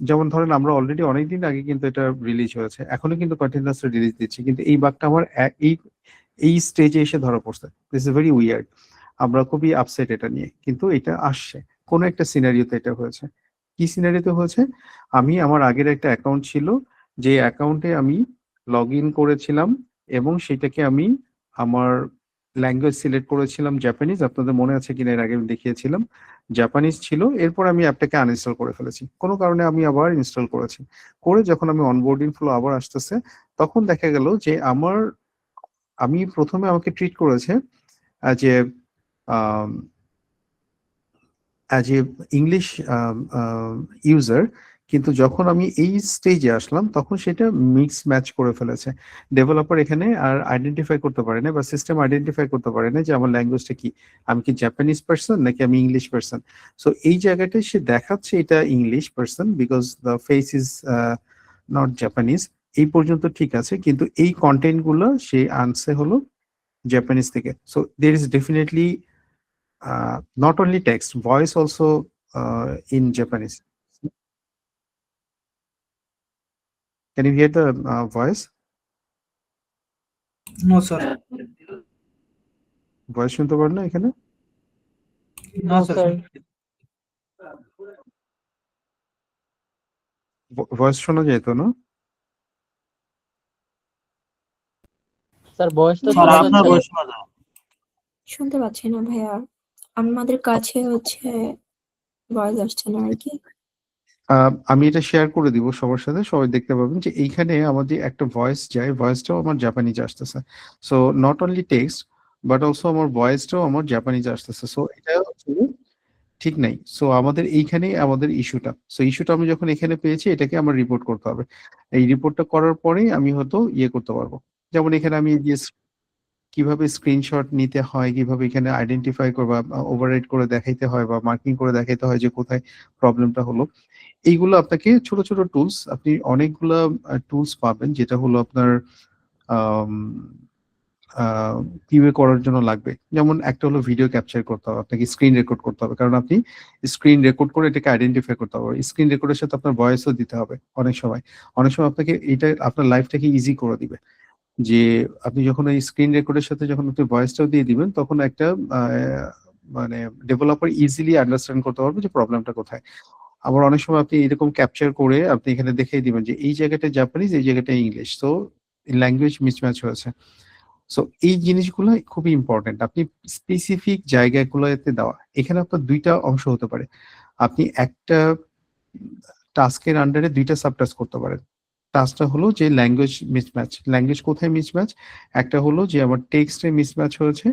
যেমন ধরেন আমরা অলরেডি অনেকদিন আগে কিন্তু এটা রিলিজ হয়েছে, এখনো কিন্তু কন্টিনিউয়াসলি রিলিজ দিচ্ছি, কিন্তু এই বাগটা আমার এই এই স্টেজে এসে ধরা পড়ছে। This is very weird. আমরা খুবই আপসেট এটা নিয়ে, কিন্তু এটা আসছে কোনো একটা সিনারিওতে। এটা হয়েছে কি সিনারিওতে হয়েছে, আমি আমার আগের একটা অ্যাকাউন্ট ছিল, যে অ্যাকাউন্টে আমি লগ ইন করেছিলাম এবং সেটাকে আমি আমার ল্যাঙ্গুয়েজ সিলেক্ট করেছিলাম জাপানিজ, আপনাদের মনে আছে কিনা এর আগে আমি দেখিয়েছিলাম, জাপানিজ ছিল। এরপর আমি অ্যাপটাকে আনইনস্টল করে ফেলেছি, কোনো কারণে আমি আবার ইনস্টল করেছি। করে যখন আমি অনবোর্ডিং ফ্লো আবার আসতেছে, তখন দেখা গেল যে আমি প্রথমে আমাকে ট্রিট করেছে অ্যাজ এ ইংলিশ ইউজার, কিন্তু যখন আমি এই স্টেজে আসলাম তখন সেটা মিক্স ম্যাচ করে ফেলেছে। ডেভেলপার এখানে আর আইডেন্টিফাই করতে পারে না, বা সিস্টেম আইডেন্টিফাই করতে পারে না যে আমার ল্যাঙ্গুয়েজটা কি, আমি কি জাপানিজ পার্সন নাকি আমি ইংলিশ পার্সন। সো এই জায়গাটায় সে দেখাচ্ছে এটা English person because the face is not Japanese. এই পর্যন্ত ঠিক আছে, কিন্তু এই কন্টেন্ট গুলো সে আনছে হলো Japanese থেকে। So there is definitely not only text, voice also in Japanese. Can you hear the voice? No, sir. Voice শুনতে পারেন না এখানে? No, sir. ভয়েস শোনা যায় তো না? স্যার ভয়েসটা স্যার শোনা আপনার যাচ্ছে। ভয়েস শোনা যায়। শুনতে পাচ্ছি না ভাইয়া, আমাদের কাছে হচ্ছে ভয়েস আসছে না আর কি। আমি এটা শেয়ার করে দিব সবার সাথে, সবাই দেখতে পাবেন যে এইখানে আমাদের একটা ভয়েস যায়, ভয়েসটাও আমার জাপানিজ আসতেছে। So not only text but also আমার ভয়েসটাও আমার জাপানিজ আসতেছে। সো এটা হচ্ছে ঠিক নাই। সো আমাদের এইখানেই আমাদের ইস্যুটা। সো ইস্যুটা আমি যখন এখানে পেয়েছি, এটাকে আমার রিপোর্ট করতে হবে। এই রিপোর্টটা করার পরেই আমি হয়তো ইয়ে করতে পারবো। যেমন এখানে আমি যে কিভাবে স্ক্রিনশট নিতে হয়, কিভাবে এখানে আইডেন্টিফাই করবা, ওভাররাইট করে দেখাইতে হয় বা মার্কিং করে দেখাইতে হয় যে কোথায় প্রবলেমটা হলো। এইগুলো আপনাকে ছোট ছোট টুলস, আপনি অনেকগুলা টুলস পাবেন যেটা হলো আপনার কিউএ করার জন্য লাগবে। যেমন একটা হলো ভিডিও ক্যাপচার করতে হবে, আপনাকে স্ক্রিন রেকর্ড করতে হবে, কারণ আপনি স্ক্রিন রেকর্ড করে এটাকে আইডেন্টিফাই করতে হবে। স্ক্রিন রেকর্ডের সাথে আপনার ভয়েসও দিতে হবে। অনেক সময় আপনাকে এটা আপনার লাইফটাকে ইজি করে দিবে। যে আপনি যখন এই স্ক্রিন রেকর্ডের সাথে যখন আপনি ভয়েসটাও দিয়ে দিবেন, তখন একটা মানে ডেভেলপার ইজিলি আন্ডারস্ট্যান্ড করতে পারবে যে প্রবলেমটা কোথায়। আবার অনেক সময় আপনি এরকম ক্যাপচার করে আপনি এখানে দেখিয়ে দিবেন যে এই জায়গাটা জাপানিজ, এই জায়গাটা ইংলিশ, তো ল্যাঙ্গুয়েজ মিসম্যাচ হয়েছে। সো এই জিনিসগুলো খুবই ইম্পর্টেন্ট। আপনি স্পেসিফিক জায়গাগুলোতে দেওয়া, এখানে আপনার দুইটা অংশ হতে পারে। আপনি একটা টাস্কের আন্ডারে দুইটা সাবটাস্ক করতে পারেন। টাস্কটা হলো যে ল্যাঙ্গুয়েজ মিসম্যাচ, ল্যাঙ্গুয়েজ কোথায় মিসম্যাচ, একটা হলো যে আমার টেক্সটে মিসম্যাচ হয়েছে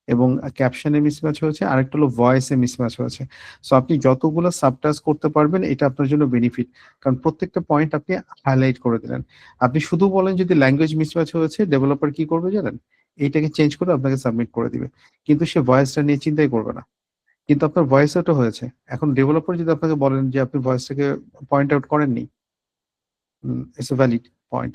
এবং ক্যাপশনে মিসম্যাচ হয়েছে, আরেকটা হলো ভয়েসে মিসম্যাচ হয়েছে। সো আপনি যতগুলো সাবটাস্ক করতে পারবেন এটা আপনার জন্য বেনিফিট, কারণ প্রত্যেকটা পয়েন্ট আপনি হাইলাইট করে দিলেন। আপনি শুধু বলেন যদি ল্যাঙ্গুয়েজ মিসম্যাচ হয়েছে, ডেভেলপার কি করবে জানেন? এইটাকে চেঞ্জ করে আপনাকে সাবমিট করে দিবে, কিন্তু সে ভয়েসটা নিয়ে চিন্তাই করবে না। কিন্তু আপনার ভয়েস আউটও হয়েছে। এখন ডেভেলপার যদি আপনাকে বলেন যে আপনি ভয়েসটাকে পয়েন্ট আউট করেননি, ইটস এ ভ্যালিড পয়েন্ট।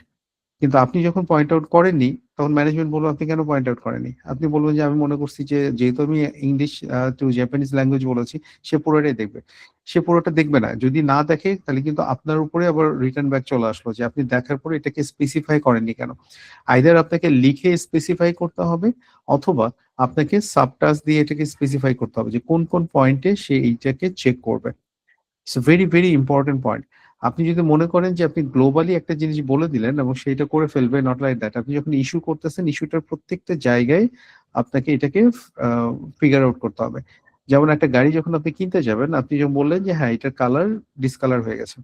কিন্তু আপনি যখন পয়েন্ট আউট করেননি, তখন ম্যানেজমেন্ট বলবে আপনি কেন পয়েন্ট আউট করেননি? আপনি বলবেন যে আমি মনে করছি যে যেহেতু আমি ইংলিশ টু জাপানিজ ল্যাঙ্গুয়েজ বলেছি, সে পুরোটাই দেখবে। সে পুরোটা দেখবে না। যদি না দেখে তাহলে কিন্তু আপনার উপরে আবার রিটার্ন ব্যাক চলে আসলো যে আপনি দেখার পরে এটাকে স্পেসিফাই করেননি কেন। আইদার আপনাকে লিখে স্পেসিফাই করতে হবে, অথবা আপনাকে সাবটাস্ক দিয়ে এটাকে স্পেসিফাই করতে হবে যে কোন কোন পয়েন্টে সে এইটাকে চেক করবে। It's very very important point. আপনি যদি মনে করেন যে আপনি গ্লোবালি একটা জিনিস বলে দিলেন এবং সেইটা করে ফেলবে, নট লাইক দ্যাট। আপনি যখন ইস্যু করতেছেন, ইস্যুটার প্রত্যেকটা জায়গায় আপনাকে এটাকে ফিগার আউট করতে হবে। যেমন একটা গাড়ি যখন আপনি কিনতে যাবেন, আপনি যখন বললেন যে হ্যাঁ এটার কালার ডিসকালার হয়ে গেছে,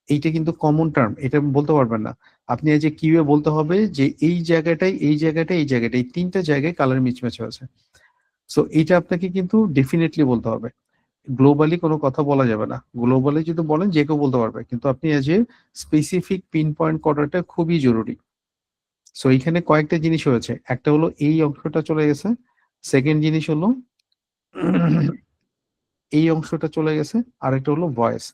এইটা কিন্তু কমন টার্ম, এটা বলতে পারবেন না। আপনি এই যে কিউএ বলতে হবে যে এই জায়গাটায়, এই জায়গাটায়, এই জায়গাটায়, এই তিনটা জায়গায় কালার মিচম্যাচ হয়েছে। সো এটা আপনাকে কিন্তু ডেফিনেটলি বলতে হবে। গ্লোবালি কোনো কথা বলা যাবে না। গ্লোবালি যদি বলেন যে কেউ বলতে পারবে, কিন্তু আপনি as a specific pin point করাটা খুবই জরুরি। সো এইখানে কয়েকটা জিনিস হয়েছে। একটা হলো এই অংশটা চলে গেছে, সেকেন্ড জিনিস হলো এই অংশটা চলে গেছে, আর একটা হলো ভয়েস।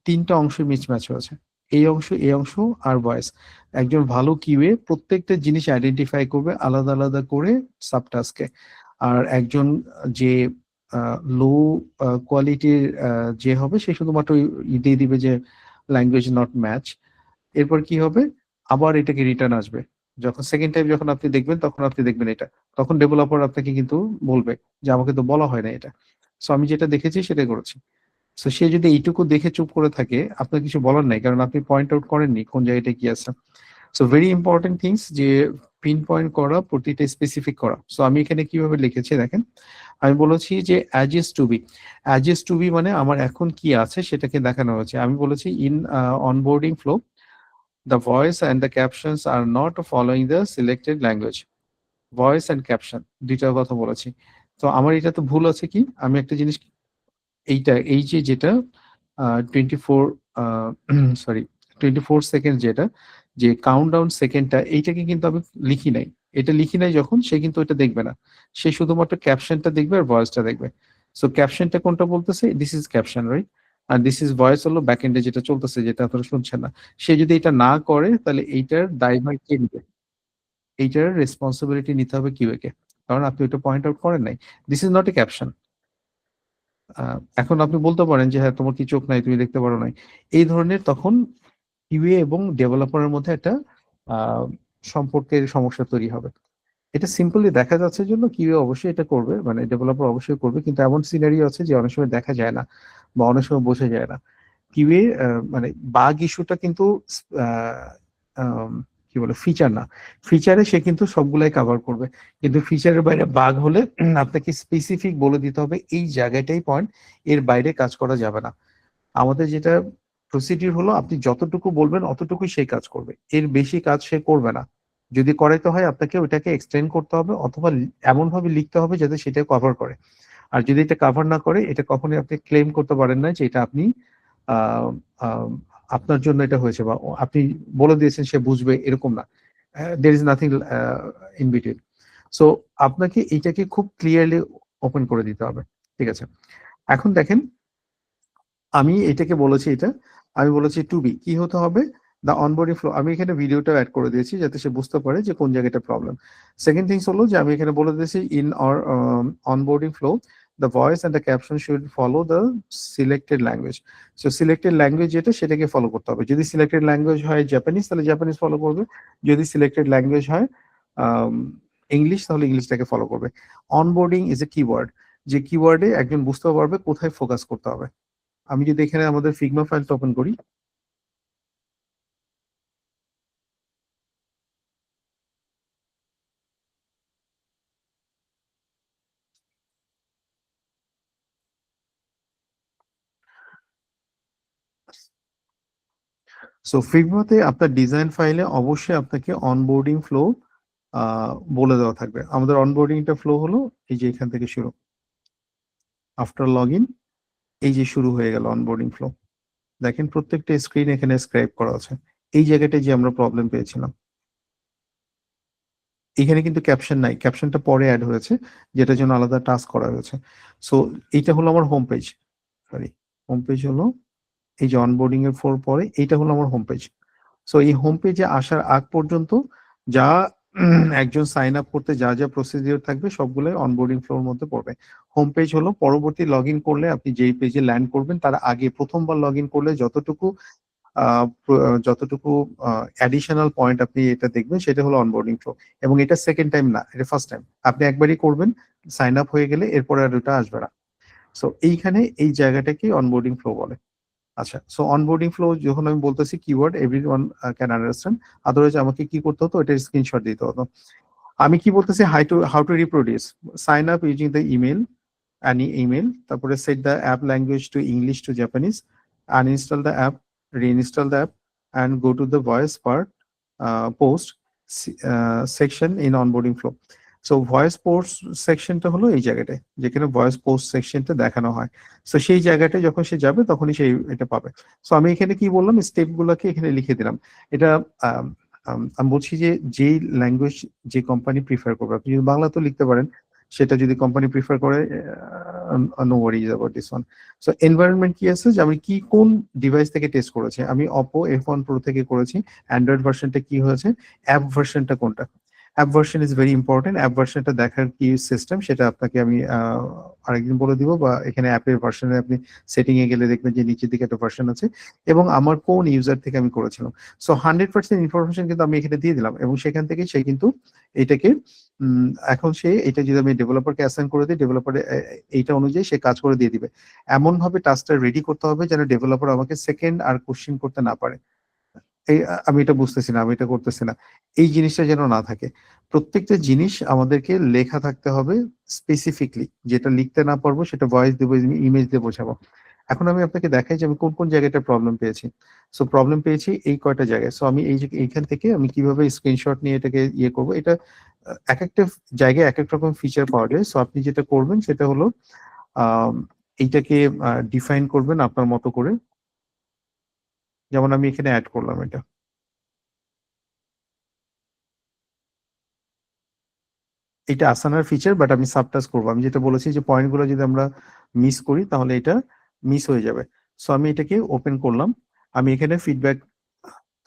তিনটা অংশ মিসম্যাচ হয়েছে, এই অংশ, এই অংশ আর ভয়েস। একজন ভালো কিউএ প্রত্যেকটা জিনিস আইডেন্টিফাই করবে আলাদা আলাদা করে সাবটাস্কে। আর একজন যে লো কোয়ালিটির যে হবে, সে শুধুমাত্র দিয়ে দিবে যে ল্যাঙ্গুয়েজ নট ম্যাচ। এরপর কি হবে, আবার এটাকে রিটার্ন আসবে। যখন সেকেন্ড টাইম যখন আপনি দেখবেন, তখন আপনি দেখবেন এটা, তখন ডেভেলপার আপনাকে কিন্তু বলবে যে আমাকে তো বলা হয় না এটা। সো আমি যেটা দেখেছি সেটাই করেছি। সো সে যদি এইটুকু দেখে চুপ করে থাকে, আপনার কিছু বলার নাই, কারণ আপনি পয়েন্ট আউট করেননি কোন জায়গাটা কি আছে। সো ভেরি ইম্পর্টেন্ট থিংস যে পিন পয়েন্ট করা, প্রতিটা স্পেসিফিক করা। সো আমি এখানে কিভাবে লিখেছি দেখেন, আমি বলেছি যে as is to be. As is to be মানে আমার এখন কি আছে সেটাকে দেখানো হয়েছে। আমি বলেছি in onboarding flow the voice and the captions are not following the selected language. Voice and caption দুইটার কথা বলেছি। তো আমার এটা তো ভুল আছে কি, আমি একটা জিনিস, এইটা এই যে যেটা 24 সরি 24 সেকেন্ড, যেটা যে কাউন্টডাউন সেকেন্ডটা, এইটাকে কিন্তু আমি লিখি নাই। এটা লিখি নাই যখন, সে কিন্তু এটা দেখবে না। সে শুধুমাত্র ক্যাপশনটা দেখবে আর ভয়েসটা দেখবে। সো ক্যাপশনটা কোনটা বলতেছে, দিস ইজ ক্যাপশন রাইট, আর দিস ইজ ভয়েস হলো ব্যাক এন্ডে যেটা চলতেছে, যেটা আপনারা শুনছেন না। সে যদি এটা না করে তাহলে এইটার দায়ভার কে নিবে? এইটার রেসপন্সিবিলিটি নিতে হবে কিউএ কে, কারণ আপনি ওইটা পয়েন্ট আউট করেন নাই। This is not a caption. এখন আপনি বলতে পারেন যে হ্যাঁ তোমার কি চোখ নাই, তুমি দেখতে পারো নাই, এই ধরনের, তখন কিউএ এবং ডেভেলপারের মধ্যে একটা সম্পর্কের সমস্যা তৈরি হবে। এটা সিম্পলি দেখা যাচ্ছে জন্য কিউএ অবশ্যই এটা করবে, মানে ডেভেলপার অবশ্যই করবে, কিন্তু এমন সিনারিও আছে যে অনেক সময় দেখা যায় না বা অনেক সময় বোঝা যায় না। কিউএ মানে বাগ ইস্যুটা কিন্তু আহ, আম, কি বলে ফিচার না, ফিচারে সে কিন্তু সবগুলাই কভার করবে, কিন্তু ফিচারের বাইরে বাগ হলে আপনাকে স্পেসিফিক বলে দিতে হবে এই জায়গাটাই পয়েন্ট, এর বাইরে কাজ করা যাবে না। আমাদের যেটা প্রসিডিউর হলো, আপনি যতটুকু বলবেন অতটুকুই সেই কাজ করবে, এর বেশি কাজ সে করবে না। যদি করাইতে হয় আপনাকে ওইটাকে এক্সটেন্ড করতে হবে, অথবা এমন ভাবে লিখতে হবে যাতে সেটা কভার করে। আর যদি এটা কভার না করে, এটা কখনোই আপনি ক্লেম করতে পারেন না যে এটা আপনি আহ, আহ, আপনার জন্য এটা হয়েছে বা আপনি বলে দিয়েছেন সে বুঝবে, এরকম না। There is nothing in between. So আপনাকে এইটাকে খুব ক্লিয়ারলি ওপেন করে দিতে হবে। ঠিক আছে, এখন দেখেন আমি এটাকে বলেছি, আমি বলেছি টু বি কি হতে হবে, দ্য অনবোর্ডিং ফ্লো। আমি এখানে ভিডিওটা অ্যাড করে দিয়েছি যাতে সে বুঝতে পারে যে কোন জায়গাটা প্রবলেম। সেকেন্ড থিংস হলো যে আমি এখানে বলে দিয়েছি in our onboarding flow the voice and the caption should follow the selected language. So selected language যেটা সেটাকে ফলো করতে হবে। যদি সিলেক্টেড ল্যাঙ্গুয়েজ হয় জাপানিজ, তাহলে জাপানিজ ফলো করবে। যদি সিলেক্টেড ল্যাঙ্গুয়েজ হয় ইংলিশ, তাহলে ইংলিশটাকে ফলো করবে। অনবোর্ডিং ইজ এ কিওয়ার্ড, যে কিওয়ার্ডে একজন বুঝতে পারবে কোথায় ফোকাস করতে হবে। আমি যদি এখানে আমাদের ফিগমা ফাইলটা ওপেন করি, সো ফিগমাতে আপনার ডিজাইন ফাইলে অবশ্যই আপনাকে অনবোর্ডিং ফ্লো বলে দেওয়া থাকবে। আমাদের অনবোর্ডিংটা ফ্লো হলো এই যে এখান থেকে শুরু, আফটার লগ ইন, এই যে শুরু হয়ে গেল অনবোর্ডিং ফ্লো। দেখেন প্রত্যেকটা স্ক্রিন এখানে স্ক্রাইব করা আছে। এই জায়গাটায় যে আমরা প্রবলেম পেয়েছিলাম, এখানে কিন্তু ক্যাপশন নাই, ক্যাপশনটা পরে অ্যাড হয়েছে, যেটার জন্য আলাদা টাস্ক করা হয়েছে। সো এইটা হলো আমার home page, sorry home page হলো এই যে অনবোর্ডিং এর পরে এইটা হলো আমার হোম পেজ। সো এই হোম পেজে আসার আগ পর্যন্ত যা একজন সাইন আপ করতে যা যা প্রসিডিওর থাকবে সবগুলোই অনবোর্ডিং ফ্লোর মধ্যে পড়বে। হোম পেজ হলো পরবর্তী লগ ইন করলে আপনি যেই পেজে ল্যান্ড করবেন তার আগে প্রথমবার লগ ইন করলে যতটুকু অ্যাডিশনাল পয়েন্ট আপনি এটা দেখবেন সেটা হলো অনবোর্ডিং ফ্লো। এবং এটা সেকেন্ড টাইম না, এটা ফার্স্ট টাইম। আপনি একবারই করবেন, সাইন আপ হয়ে গেলে এরপরে আর ওটা আসবে না। সো এইখানে এই জায়গাটাকে অনবোর্ডিং ফ্লো বলে। আচ্ছা, সো অনবোর্ডিং ফ্লো যখন আমি বলতেছি keyword everyone can understand, otherwise আমাকে কি করতে হতো, এটার স্ক্রিনশট দিতে হতো। আমি কি বলতেছি, how to reproduce, sign up using the email, any email, তারপরে set the app language to English to Japanese, uninstall the app, reinstall the app, and go to the voice part post section in onboarding flow. So voice post সেকশনটা হলো এই জায়গাটায়, যেখানে voice post সেকশনটা দেখানো হয়। So সেই জায়গাটায় যখন সে যাবে তখনই সে এটা পাবে। সো আমি এখানে কি বললাম, স্টেপ গুলাকে এখানে লিখে দিলাম। এটা আমি বলছি যে যেই ল্যাঙ্গুয়েজ যে কোম্পানি প্রিফার করবে, আপনি যদি বাংলাতেও লিখতে পারেন, সেটা যদি কোম্পানি প্রিফার করে, no worries about this one. So environment কি আছে, যে আমি কি কোন ডিভাইস থেকে টেস্ট করেছি, আমি Oppo F1 Pro থেকে করেছি। অ্যান্ড্রয়েড ভার্সনটা কি হয়েছে, অ্যাপ ভার্সনটা কোনটা। App version is very important. App ভার্সনটা দেখার কি সিস্টেম সেটা আপনাকে আমি আরেকদিন বলে দিব, বা এখানে অ্যাপের ভার্সনে আপনি সেটিং এ গেলে দেখবেন যে নিচের দিকে একটা ভার্সন আছে, এবং আমার কোন ইউজার থেকে আমি করেছিলাম। সো 100% ইনফরমেশন কিন্তু আমি এখানে দিয়ে দিলাম, এবং সেখান থেকে সে কিন্তু এটাকে এখন সে এটা যদি আমি ডেভেলপারকে অ্যাসাইন করে দিই, ডেভেলপার এইটা অনুযায়ী সে কাজ করে দিয়ে দিবে। এমন ভাবে টাস্কটা রেডি করতে হবে যেন ডেভেলপার আমাকে সেকেন্ড আর কোশ্চিন করতে না পারে, এই আমি এটা বুঝতেছি না, আমি এটা করতেছি না, এই জিনিসটা যেন না থাকে। প্রত্যেকটা জিনিস আমাদেরকে লেখা থাকতে হবে স্পেসিফিকলি, যেটা লিখতে না পারবো সেটা ভয়েস দেবো, ইমেজ দিয়ে বোঝাবো। এখন আমি আপনাকে দেখাই যে আমি কোন কোন জায়গাটা প্রবলেম পেয়েছি। সো প্রবলেম পেয়েছি এই কয়টা জায়গায়। সো আমি এই যে এইখান থেকে আমি কিভাবে স্ক্রিনশট নিয়ে এটাকে ইয়ে করবো, এটা এক একটা জায়গায় এক এক রকম ফিচার পাওয়া যায়। সো আপনি যেটা করবেন সেটা হলো এইটাকে ডিফাইন করবেন আপনার মতো করে। যেমন আমি এখানে অ্যাড করলাম এটা আসানার ফিচার, বাট আমি সাবটাস করবো। আমি যেটা বলেছি যে পয়েন্টগুলো যদি আমরা মিস করি তাহলে এটা মিস হয়ে যাবে। সো আমি এটাকে ওপেন করলাম, আমি এখানে ফিডব্যাক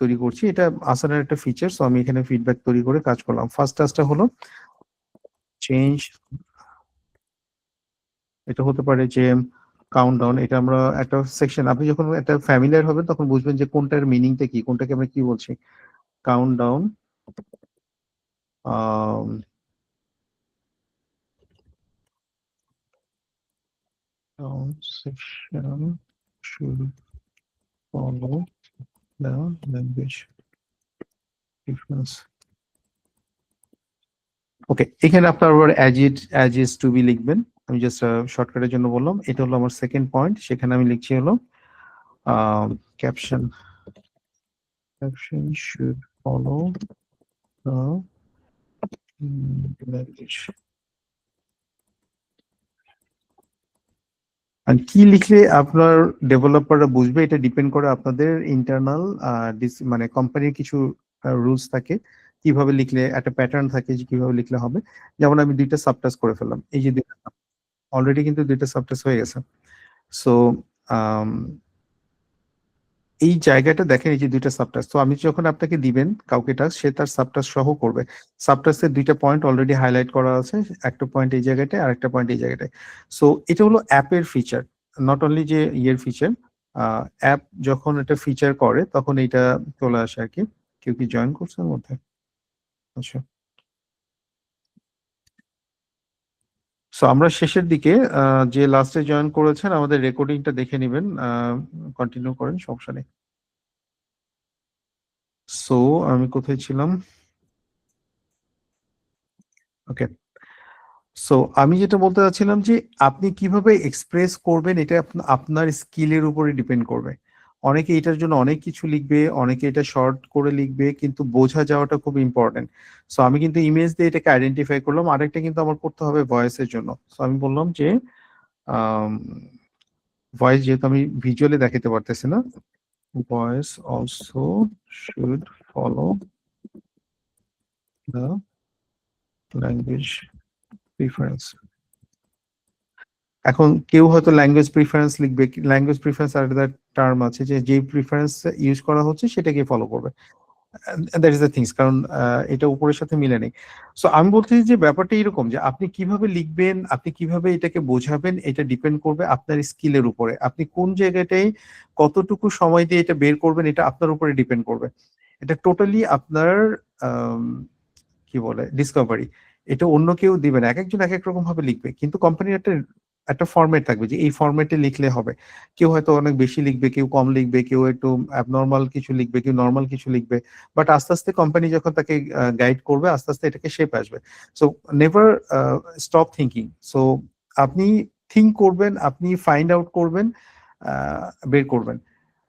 তৈরি করছি, এটা আসানের একটা ফিচার। সো আমি এখানে ফিডব্যাক তৈরি করে কাজ করলাম। ফার্স্ট টাস্কটা হলো চেঞ্জ, এটা হতে পারে যে কাউন্টডাউন। এটা আমরা একটা সেকশন, আপনি যখন একটা ফ্যামিলিয়ার হবেন তখন বুঝবেন যে কোনটার মিনিংটা কি, কোনটাকে আমরা কি বলছি। Countdown section should follow the language difference. ওকে, এখানে আপনার আবার অ্যাজ ইজ টু বি লিখবেন। আমি জাস্ট শর্টকাটের জন্য বললাম। এটা হলো আমার সেকেন্ড পয়েন্ট। সেখানে আমি লিখছি হলো caption should follow the language. আর কি লিখলে আপনার ডেভেলপাররা বুঝবে, এটা ডিপেন্ড করে আপনাদের ইন্টারনাল মানে কোম্পানির কিছু রুলস থাকে, কিভাবে লিখলে একটা প্যাটার্ন থাকে যে কিভাবে লিখলে হবে। যেমন আমি দুইটা সাবটাস্ক করে ফেললাম, এই যে দুইটা অলরেডি কিন্তু দুইটা সাবটাস্ক হয়ে গেছে। সো এই জায়গাটা দেখেন, এই যে দুইটা সাবটাস্ক। তো আমি যখন আপনাকে দিবেন কাউকে টাস্ক, সে তার সাবটাস্ক সহ করবে। সাবটাস্কের দুইটা পয়েন্ট অলরেডি হাইলাইট করা আছে, একটা পয়েন্ট এই জায়গাটায় আর একটা পয়েন্ট এই জায়গাটায়। সো এটা হলো অ্যাপের ফিচার, নট অনলি যে ইয়ের ফিচার। অ্যাপ যখন এটা ফিচার করে তখন এটা চলে আসে আর কি। কেউ কি জয়েন করছে এর মধ্যে? আচ্ছা, সো আমরা শেষের দিকে যে লাস্টে জয়েন করেছেন আমাদের রেকর্ডিংটা দেখে নেবেন। কন্টিনিউ করেন, সমস্যা নেই। সো আমি কোথায় ছিলাম? ওকে, সো আমি যেটা বলতে চাচ্ছিলাম যে আপনি কিভাবে এক্সপ্রেস করবেন এটা আপনার স্কিলের উপরে ডিপেন্ড করবে। অনেকে এটার জন্য অনেক কিছু লিখবে, অনেকে এটা শর্ট করে লিখবে, কিন্তু বোঝা যাওয়াটা খুব ইম্পর্টেন্ট। সো আমি কিন্তু ইমেজ দিয়ে এটাকে আইডেন্টিফাই করলাম, আরেকটা কিন্তু আমার করতে হবে ভয়েসের জন্য। সো আমি বললাম যে ভয়েস যেহেতু আমি ভিজুয়ালি দেখাতে পারতেছি না, voice also should follow the language preference. এখন কেউ হয়তো ল্যাঙ্গুয়েজ প্রিফারেন্স লিখবে, ল্যাঙ্গুয়েজ প্রিফারেন্স আর একটা টার্ম আছে যে প্রিফারেন্স ইউজ করা হচ্ছে সেটাকে ফলো করবে। দ্যাট ইজ দ্য থিংস, কারণ এটা উপরের সাথে মিলে নেই। সো আমি বলতে যে ব্যাপারটা এরকম যে আপনি কিভাবে লিখবেন, আপনি কিভাবে এটাকে বোঝাবেন, এটা ডিপেন্ড করবে আপনার স্কিলের উপরে। আপনি কোন জায়গাটায় কতটুকু সময় দিয়ে এটা বের করবেন, এটা আপনার উপরে ডিপেন্ড করবে। এটা টোটালি আপনার কি বলে ডিসকভারি। এটা অন্য কেউ দিবে না, এক একজন এক এক রকম ভাবে লিখবে, কিন্তু কোম্পানির একটা ফরম্যাট থাকবে যে এই ফরম্যাটে লিখলে হবে। কেউ হয়তো অনেক বেশি লিখবে, কেউ কম লিখবে, কেউ একটু অ্যাবনর্মাল কিছু লিখবে, কেউ নর্মাল কিছু লিখবে। বাট আস্তে আস্তে কোম্পানি যখন তাকে গাইড করবে, আস্তে আস্তে এটাকে শেপ আসবে। So never stop thinking. So আপনি থিঙ্ক করবেন, আপনি ফাইন্ড আউট করবেন, বের করবেন।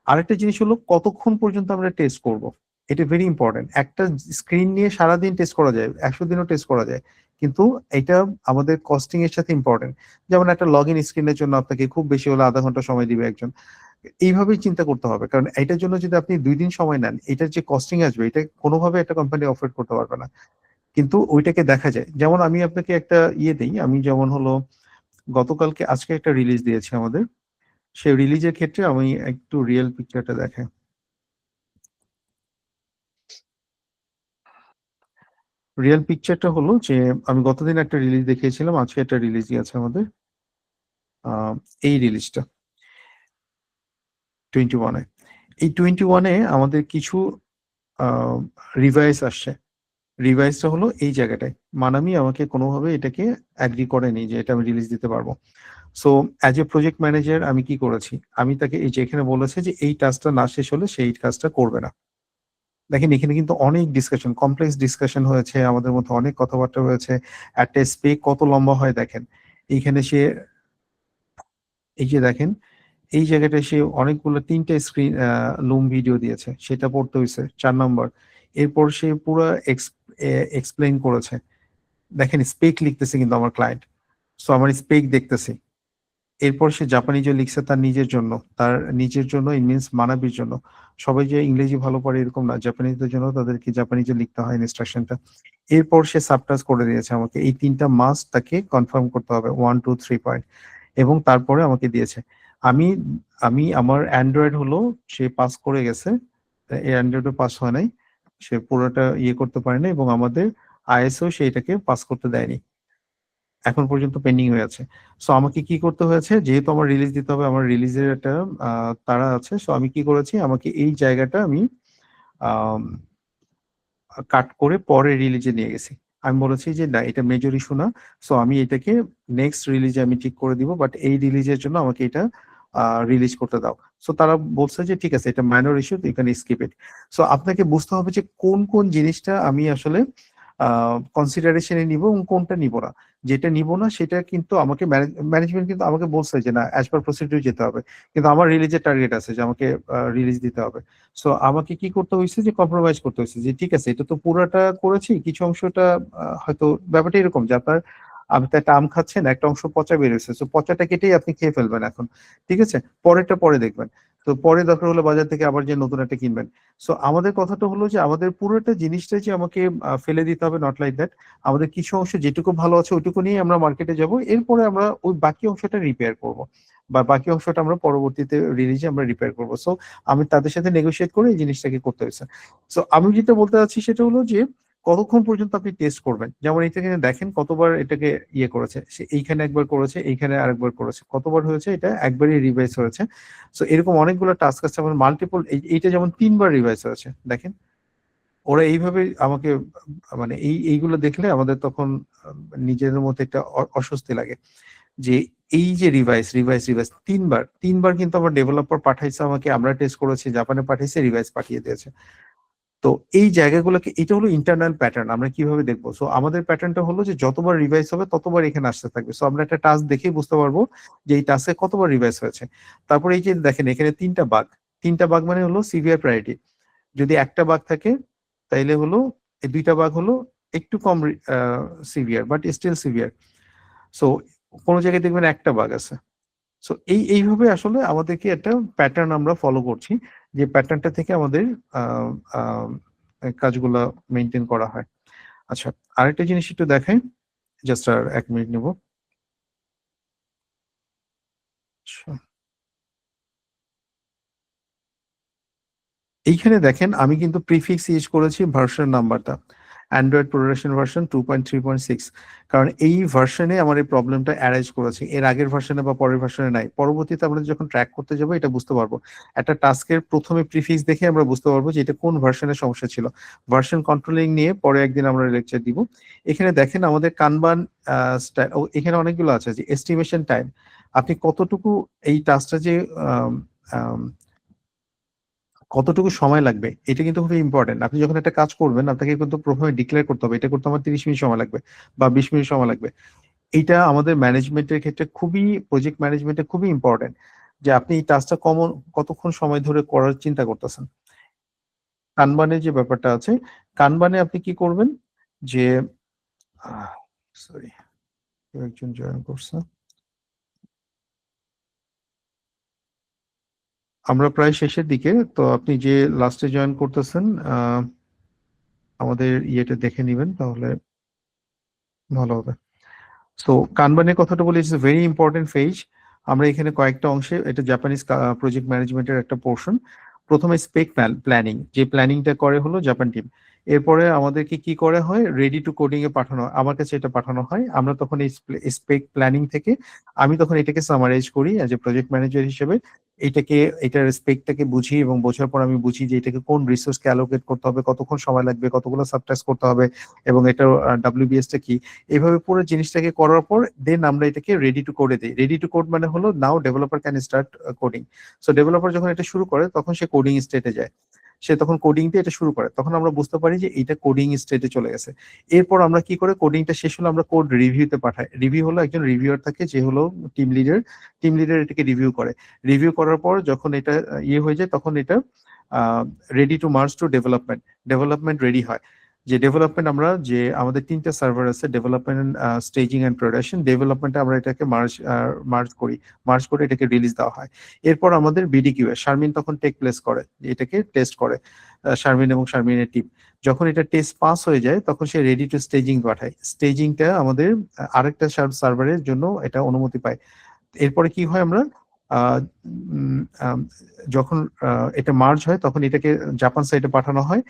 আরেকটা জিনিস হলো কতক্ষণ পর্যন্ত আমরা টেস্ট করব, এটা ভেরি ইম্পর্টেন্ট। একটা স্ক্রিন নিয়ে সারাদিন টেস্ট করা যায়, 100 দিনও টেস্ট করা যায়, কিন্তু এটা আমাদের কস্টিং এর সাথে ইম্পর্টেন্ট। যেমন একটা লগ ইন স্ক্রিনের জন্য আপনাকে খুব বেশি হলে আধা ঘন্টা সময় দিবে একজন। এইভাবেই চিন্তা করতে হবে, কারণ এটার জন্য যদি আপনি 2 দিন সময় নেন, এটার যে কস্টিং আসবে এটা কোনোভাবে একটা কোম্পানি অফার করতে পারবে না। কিন্তু ওইটাকে দেখা যায়। যেমন আমি আপনাকে একটা ইয়ে দিই, আমি যেমন হলো গতকালকে আজকে একটা রিলিজ দিয়েছি আমাদের, সেই রিলিজের ক্ষেত্রে আমি একটু রিয়েল পিকচারটা দেখাই। রিয়েল পিকচারটা হলো যে আমি গতদিন একটা রিলিজ দেখিয়েছিলাম, আজকে একটা রিলিজ আছে আমাদের। এই রিলিজটা 21-এ, এই 21-এ আমাদের কিছু রিভাইস আসছে। রিভাইসটা হলো এই জায়গাটায় মানামি আমাকে কোনোভাবে এটাকে অ্যাগ্রি করেনি যে এটা আমি রিলিজ দিতে পারবো। So as a project manager আমি কি করেছি, আমি তাকে এই যে এখানে বলেছে যে এই টাস্কটা না শেষ হলে সেই কাজটা করবে না। দেখেন এখানে কিন্তু অনেক ডিসকাশন, কমপ্লেক্স ডিসকাশন হয়েছে, আমাদের মধ্যে অনেক কথাবার্তা হয়েছে। একটা স্পেক কত লম্বা হয় দেখেন, এইখানে সে এই যে দেখেন এই জায়গাটায় সে অনেকগুলো 3টে স্ক্রিন লুম ভিডিও দিয়েছে, সেটা পড়তে হয়েছে 4 নম্বর। এরপর সে পুরো এক্সপ্লেইন করেছে। দেখেন স্পেক লিখতেছে কিন্তু আমার ক্লায়েন্ট, সো আমার স্পেক দেখতেছি। এরপর সে জাপানিজও লিখছে তার নিজের জন্য, তার নিজের জন্য ইট মিনস মানাবির জন্য। সবাই যে ইংরেজি ভালো পারে এরকম না, জাপানিজদের জন্য তাদেরকে জাপানিজে লিখতে হয় ইনস্ট্রাকশনটা। এরপর সে সাবটাস করে দিয়েছে আমাকে, এই 3টা মাস্ট তাকে কনফার্ম করতে হবে 1 2 3 পয়েন্ট, এবং তারপরে আমাকে দিয়েছে। আমি আমি আমার অ্যান্ড্রয়েড হলো সে পাস করে গেছে, এই অ্যান্ড্রয়েডও পাস হয় নাই, সে পুরোটা ইয়ে করতে পারেনি এবং আমাদের আইএসও সেইটাকে পাস করতে দেয়নি, এখন পর্যন্ত পেন্ডিং হয়ে আছে। সো আমাকে কি করতে হয়েছে, যেহেতু আমার রিলিজ দিতে হবে, আমার রিলিজের একটা তাড়া আছে, সো আমি কি করেছি, আমাকে এই জায়গাটা আমি কাট করে পরে রিলিজে নিয়ে গেছি। আমি বলেছি যে না, এটা মেজর ইস্যু না, সো আমি এটাকে নেক্সট রিলিজে আমি ঠিক করে দিব, বাট এই রিলিজের জন্য আমাকে এটা রিলিজ করতে দাও। সো তারা বলছে যে ঠিক আছে, এটা মাইনর ইস্যু, তো এখানে স্কিপ ইট। সো আপনাকে বুঝতে হবে যে কোন কোন জিনিসটা আমি আসলে কনসিডারেশনে নিব এবং কোনটা নিব না। যেটা নিব না সেটা কিন্তু আমাকে ম্যানেজমেন্ট কিন্তু আমাকে বলছে যে না, অ্যাজ পার প্রসিডিউর যেতে হবে, কিন্তু আমার রিলিজের টার্গেট আছে যে আমাকে রিলিজ দিতে হবে। সো আমাকে কি করতে হয়েছে, যে কম্প্রোমাইজ করতে হয়েছে, যে ঠিক আছে এটা তো পুরাটা করেছি, কিছু অংশটা হয়তো ব্যাপারটা এরকম যে আপনার, আপনি তো একটা আম খাচ্ছেন, একটা অংশ পচা বেরোচ্ছে, সো পচাটা কেটেই আপনি খেয়ে ফেলবেন এখন, ঠিক আছে, পরেরটা পরে দেখবেন। তো পরে দরকার হলে বাজার থেকে আবার যে নতুন একটা কিনবেন। সো আমাদের কথাটা হলো যে আমাদের পুরোটা জিনিসটা যে আমাকে ফেলে দিতে হবে, নট লাইক দ্যাট। আমাদের কিছু অংশ যেটুকু ভালো আছে ওইটুকু নিয়ে আমরা মার্কেটে যাব, এরপরে আমরা ওই বাকি অংশটা রিপেয়ার করব, বা বাকি অংশটা আমরা পরবর্তীতে রিলিজে আমরা রিপেয়ার করবো। সো আমি তাদের সাথে নেগোশিয়েট করে এই জিনিসটাকে করতে হয়েছে। সো আমি যেটা বলতে চাচ্ছি সেটা হলো যে কতক্ষণ পর্যন্ত আপনি টেস্ট করবেন, যেমন এটাকে দেখেন কতবার এটাকে ইয়ে করেছে, সে এইখানে একবার করেছে, এইখানে আরেকবার করেছে, কতবার হয়েছে, এটা একবারই রিভাইজ হয়েছে। সো এরকম অনেকগুলো টাস্ক আছে, আমার মাল্টিপল, এইটা যেমন 3বার রিভাইজ হয়েছে, দেখেন ওরা এইভাবে আমাকে, মানে এইগুলো দেখলে আমাদের তখন নিজেদের মধ্যে একটা অস্বস্তি লাগে যে এই যে রিভাইজ রিভাইজ রিভাইজ 3বার কিন্তু আমার ডেভেলপার পাঠাইছে আমাকে, আমরা টেস্ট করেছি, জাপানে পাঠিয়েছে, রিভাইজ পাঠিয়ে দিয়েছে। তো এই জায়গাগুলোকে, এটা হলো ইন্টারনাল প্যাটার্ন, আমরা কিভাবে দেখবো। সো আমাদের প্যাটার্নটা হলো যে যতবার রিভাইজ হবে ততবার এখানে আসতে থাকবে। সো আমরা একটা টাস্ক দেখেই বুঝতে পারবো যে এই টাস্কে কতবার রিভাইজ হয়েছে। তারপর এই যে দেখেন এখানে 3টা বাগ মানে হলো সিভিয়ার প্রায়োরিটি। যদি একটা বাগ থাকে তাইলে হলো, এই 2টা বাগ হলো একটু কম severe, but still severe. So কোনো জায়গায় দেখবেন একটা বাগ আছে। সো এইভাবে আসলে আমাদেরকে একটা প্যাটার্ন আমরা ফলো করছি, যে প্যাটার্নটা থেকে আমাদের কাজগুলা মেনটেন করা হয়। আচ্ছা, আরেকটা জিনিস একটু দেখাই, জাস্ট আর 1 মিনিট নেব। আচ্ছা, এইখানে দেখেন আমি কিন্তু প্রিফিক্স ইউজ করেছি ভার্সন নাম্বারটা, অ্যান্ড্রয়েড প্রোডাকশন ভার্সন 2.3.6, কারণ এই ভার্সনে আমার এই প্রবলেমটা অ্যারাইজ করেছে, এর আগের ভার্সনে বা পরের ভার্সনে নাই। পরবর্তীতে আমরা যখন ট্র্যাক করতে যাবো এটা বুঝতে পারবো, একটা টাস্কের প্রথমে প্রিফিক্স দেখে আমরা বুঝতে পারবো যে এটা কোন ভার্সনের সমস্যা ছিল। ভার্সন কন্ট্রোলিং নিয়ে পরে একদিন আমরা লেকচার দিব। এখানে দেখেন আমাদের কানবান স্টাইল, এখানে অনেকগুলো আছে, যে এস্টিমেশন টাইম, আপনি কতটুকু এই টাস্কটা যে কতটুকু সময় লাগবে, এটা কিন্তু খুবই ইম্পর্টেন্ট। আপনি যখন একটা কাজ করবেন আপনাকে কিন্তু প্রথমে ডিক্লেয়ার করতে হবে এটা করতে আমার 30 মিনিট সময় লাগবে বা 20 মিনিট সময় লাগবে। এইটা আমাদের ম্যানেজমেন্টের ক্ষেত্রে খুবই, প্রজেক্ট ম্যানেজমেন্টে খুবই ইম্পর্টেন্ট, যে আপনি এই টাস্কটা কতক্ষণ সময় ধরে করার চিন্তা করতেছেন। কানবানে যে ব্যাপারটা আছে, কানবানে আপনি কি করবেন, যে সরি, একজন জয়েন করছে, আমরা প্রায় শেষের দিকে, তো আপনি যে লাস্টে জয়েন করতেছেন আমাদের ইয়েটা দেখে নিবেন, তাহলে ভালো হবে। সো কানবানের কথাটা বলি, it's a very important phase. আমরা এখানে কয়েকটা অংশে, এটা জাপানিজ প্রজেক্ট ম্যানেজমেন্টের একটা পোর্শন। প্রথমে স্পেক প্ল্যানিং, যে প্ল্যানিংটা করে হলো জাপান টিম। এরপরে আমাদেরকে কি করা হয়, রেডি টু কোডিং এ পাঠানো, আমার কাছে এটা পাঠানো হয়। আমরা তখন এই স্পেক প্ল্যানিং থেকে আমি তখন এটাকে সামারাইজ করি অ্যাজ এ প্রজেক্ট ম্যানেজার হিসেবে। এটার স্পেকটাকে বুঝি এবং বোঝার পর আমি বুঝি যে এটাকে কোন রিসোর্সকে অ্যালোকেট করতে হবে, কতক্ষণ সময় লাগবে, কতগুলো সাবটাস্ক করতে হবে, এবং এটার ডাব্লিউবিএসটা কি। এইভাবে পুরো জিনিসটাকে করার পর দেন আমরা এটাকে রেডি টু কোডে দিই। রেডি টু কোড মানে হলো now developer can start coding. So developer যখন এটা শুরু করে তখন সে কোডিং স্টেটে যায়, সে তখন কোডিং দিয়ে এটা শুরু করে, তখন আমরা বুঝতে পারি যে এটা কোডিং স্টেটে চলে গেছে। এরপর আমরা কি করে, কোডিংটা শেষ হলে আমরা কোড রিভিউতে পাঠাই। রিভিউ হলো একজন রিভিউয়ার থাকে যে হলো টিম লিডার এটাকে রিভিউ করে। রিভিউ করার পর যখন এটা ইয়ে হয়ে যায় তখন এটা ready to merge to development ready হয়। যে ডেভেলপমেন্ট আমরা, যে আমাদের 3টা সার্ভার আছে, ডেভেলপমেন্ট, স্টেজিং এন্ড প্রোডাকশন। ডেভেলপমেন্টে আমরা এটাকে মার্জ করে এটাকে রিলিজ দেওয়া হয়। এরপর আমাদের বিডিকিউ এ শারমিন তখন টেক প্লেস করে, এটাকে টেস্ট করে শারমিন এবং শারমিনের টিম। যখন এটা টেস্ট পাস হয়ে যায় তখন সে রেডি টু স্টেজিং পাঠায়। স্টেজিংটা আমাদের আরেকটা সার্ভারের জন্য এটা অনুমতি পায়। এরপরে কি হয়, আমরা যখন এটা মার্জ হয় তখন এটাকে জাপান সাইডে পাঠানো হয়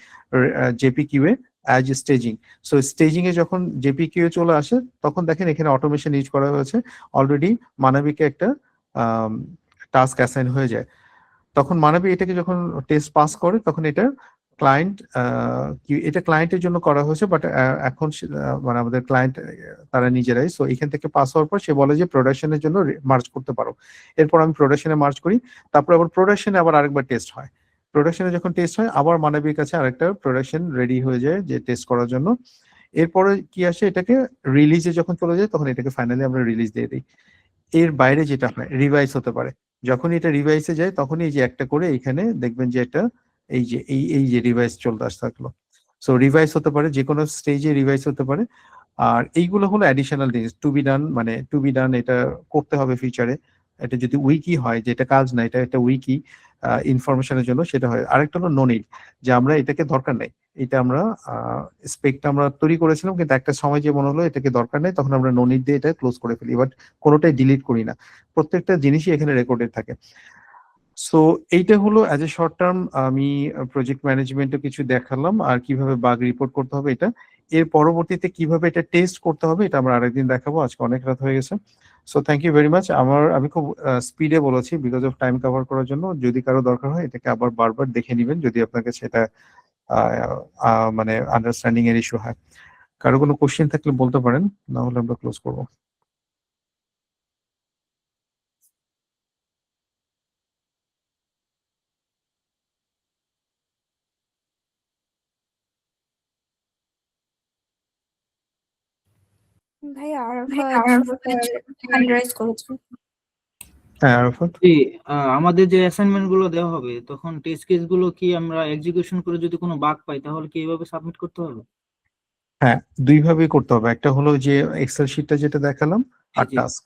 জেপিকিউ এ অ্যাজ স্টেজিং। সো স্টেজিং এ যখন জেপিকিউ এ চলে আসে তখন দেখেন এখানে অটোমেশন ইউজ করা হয়েছে, অলরেডি মানবিকে একটা টাস্ক অ্যাসাইন হয়ে যায়। তখন মানবী এটাকে যখন টেস্ট পাস করে তখন এটা ক্লায়েন্ট এটা ক্লায়েন্টের জন্য করা হয়েছে, বাট এখন মানে আমাদের ক্লায়েন্ট তারা নিজেরাই। সো এখান থেকে পাস হওয়ার পর সে বলে যে প্রোডাকশনের জন্য মার্জ করতে পারো। এরপর আমি প্রোডাকশনে মার্জ করি, তারপর আবার প্রোডাকশনে আবার আরেকবার টেস্ট হয়। প্রোডাকশনে যখন টেস্ট হয় আবার মানবীর কাছে আরেকটা প্রোডাকশন রেডি হয়ে যায় যে টেস্ট করার জন্য। এরপরে কি আসে, এটাকে রিলিজে যখন চলে যায় তখন এটাকে ফাইনালি আমরা রিলিজ দিয়ে দিই। এর বাইরে যেটা হয় রিভাইস হতে পারে, যখন এটা রিভাইসে যায় তখনই এই যে একটা করে এখানে দেখবেন যে একটা এই যে রিভাইস চলতে আসতে থাকলো। সো রিভাইস হতে পারে, যে কোনো স্টেজে রিভাইস হতে পারে। আর এইগুলো হলো অ্যাডিশনাল জিনিস, টু বি ডান, মানে টু বি ডান এটা করতে হবে ফিউচারে। এটা যদি উইকি হয়, যেটা কাজ না, এটা একটা উইকি ইনফরমেশনের জন্য, সেটা হয়। আরেকটা হলো নো নিড, যে আমরা এটাকে দরকার নেই, এটা আমরা স্পেকটা আমরা তৈরি করেছিলাম কিন্তু একটা সময় যে মনে হলো এটাকে দরকার নেই, তখন আমরা নো নিড দিয়ে এটা ক্লোজ করে ফেলি, বাট কোনোটাই ডিলিট করি না, প্রত্যেকটা জিনিসই এখানে রেকর্ডেড থাকে। সো এইটা হলো অ্যাজ এ শর্ট টার্ম আমি প্রজেক্ট ম্যানেজমেন্টও কিছু দেখালাম, আর কিভাবে বাগ রিপোর্ট করতে হবে এটা। এর পরবর্তীতে কিভাবে এটা টেস্ট করতে হবে এটা আমরা আরেকদিন দেখাবো, আজকে অনেক রাত হয়ে গেছে। So thank you very much. আমি খুব স্পিডে বলেছি বিকজ অফ টাইম কভার করার জন্য। যদি কারো দরকার হয় এটাকে আবার বারবার দেখে নেবেন যদি আপনাকে সেটা মানে আন্ডারস্ট্যান্ডিং এর ইস্যু হয়। কারো কোনো কোশ্চেন থাকলে বলতে পারেন, না হলে আমরা ক্লোজ করবো। ভাই আরাফাত হ্যান্ড রাইজ করেছে। হ্যাঁ আরাফাত। জি, আমাদের যে অ্যাসাইনমেন্ট গুলো দেওয়া হবে তখন টেস্ট কেস গুলো কি আমরা এক্সিকিউশন করে যদি কোনো বাগ পাই তাহলে কি এইভাবে সাবমিট করতে হবে? হ্যাঁ, দুইভাবেই করতে হবে। একটা হলো যে এক্সেল শিটটা যেটা দেখালাম, আর জি। টাস্ক,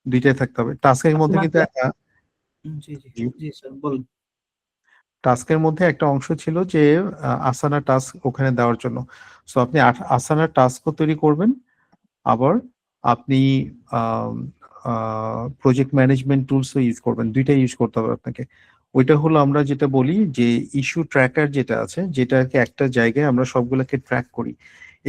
দুইটাই থাকতে হবে। টাস্কের মধ্যে কিন্তু জি জি জি স্যার বলুন। টাস্কের মধ্যে একটা অংশ ছিল যে আসানা টাস্ক ওখানে দেওয়ার জন্য। সো আপনি আসানা টাস্কও তৈরি করবেন, আবার আপনি প্রজেক্ট ম্যানেজমেন্ট টুলসও ইউজ করবেন, দুইটাই ইউজ করতে হবে আপনাকে। ওইটা হলো আমরা যেটা বলি যে ইস্যু ট্র্যাকার যেটা আছে, যেটাকে একটা জায়গায় আমরা সবগুলোকে ট্র্যাক করি।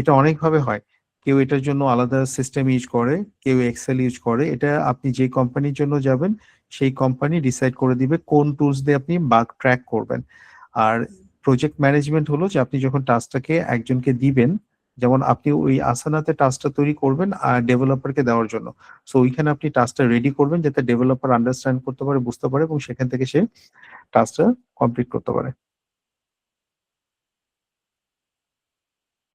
এটা অনেকভাবে হয়, কেউ এটার জন্য আলাদা সিস্টেম ইউজ করে, কেউ এক্সেল ইউজ করে। এটা আপনি যে কোম্পানির জন্য যাবেন সেই কোম্পানি ডিসাইড করে দিবে কোন টুলস দিয়ে আপনি বাগ ট্র্যাক করবেন। আর প্রজেক্ট ম্যানেজমেন্ট হলো যে আপনি যখন টাস্কটাকে একজনকে দিবেন, যেমন আপনি ওই আসানাতে টাস্কটা তৈরি করবেন আর ডেভেলপারকে দেওয়ার জন্য। সো ওইখানে আপনি টাস্কটা রেডি করবেন যাতে ডেভেলপার আন্ডারস্ট্যান্ড করতে পারে, বুঝতে পারে, এবং সেখান থেকে সে টাস্কটা কমপ্লিট করতে পারে।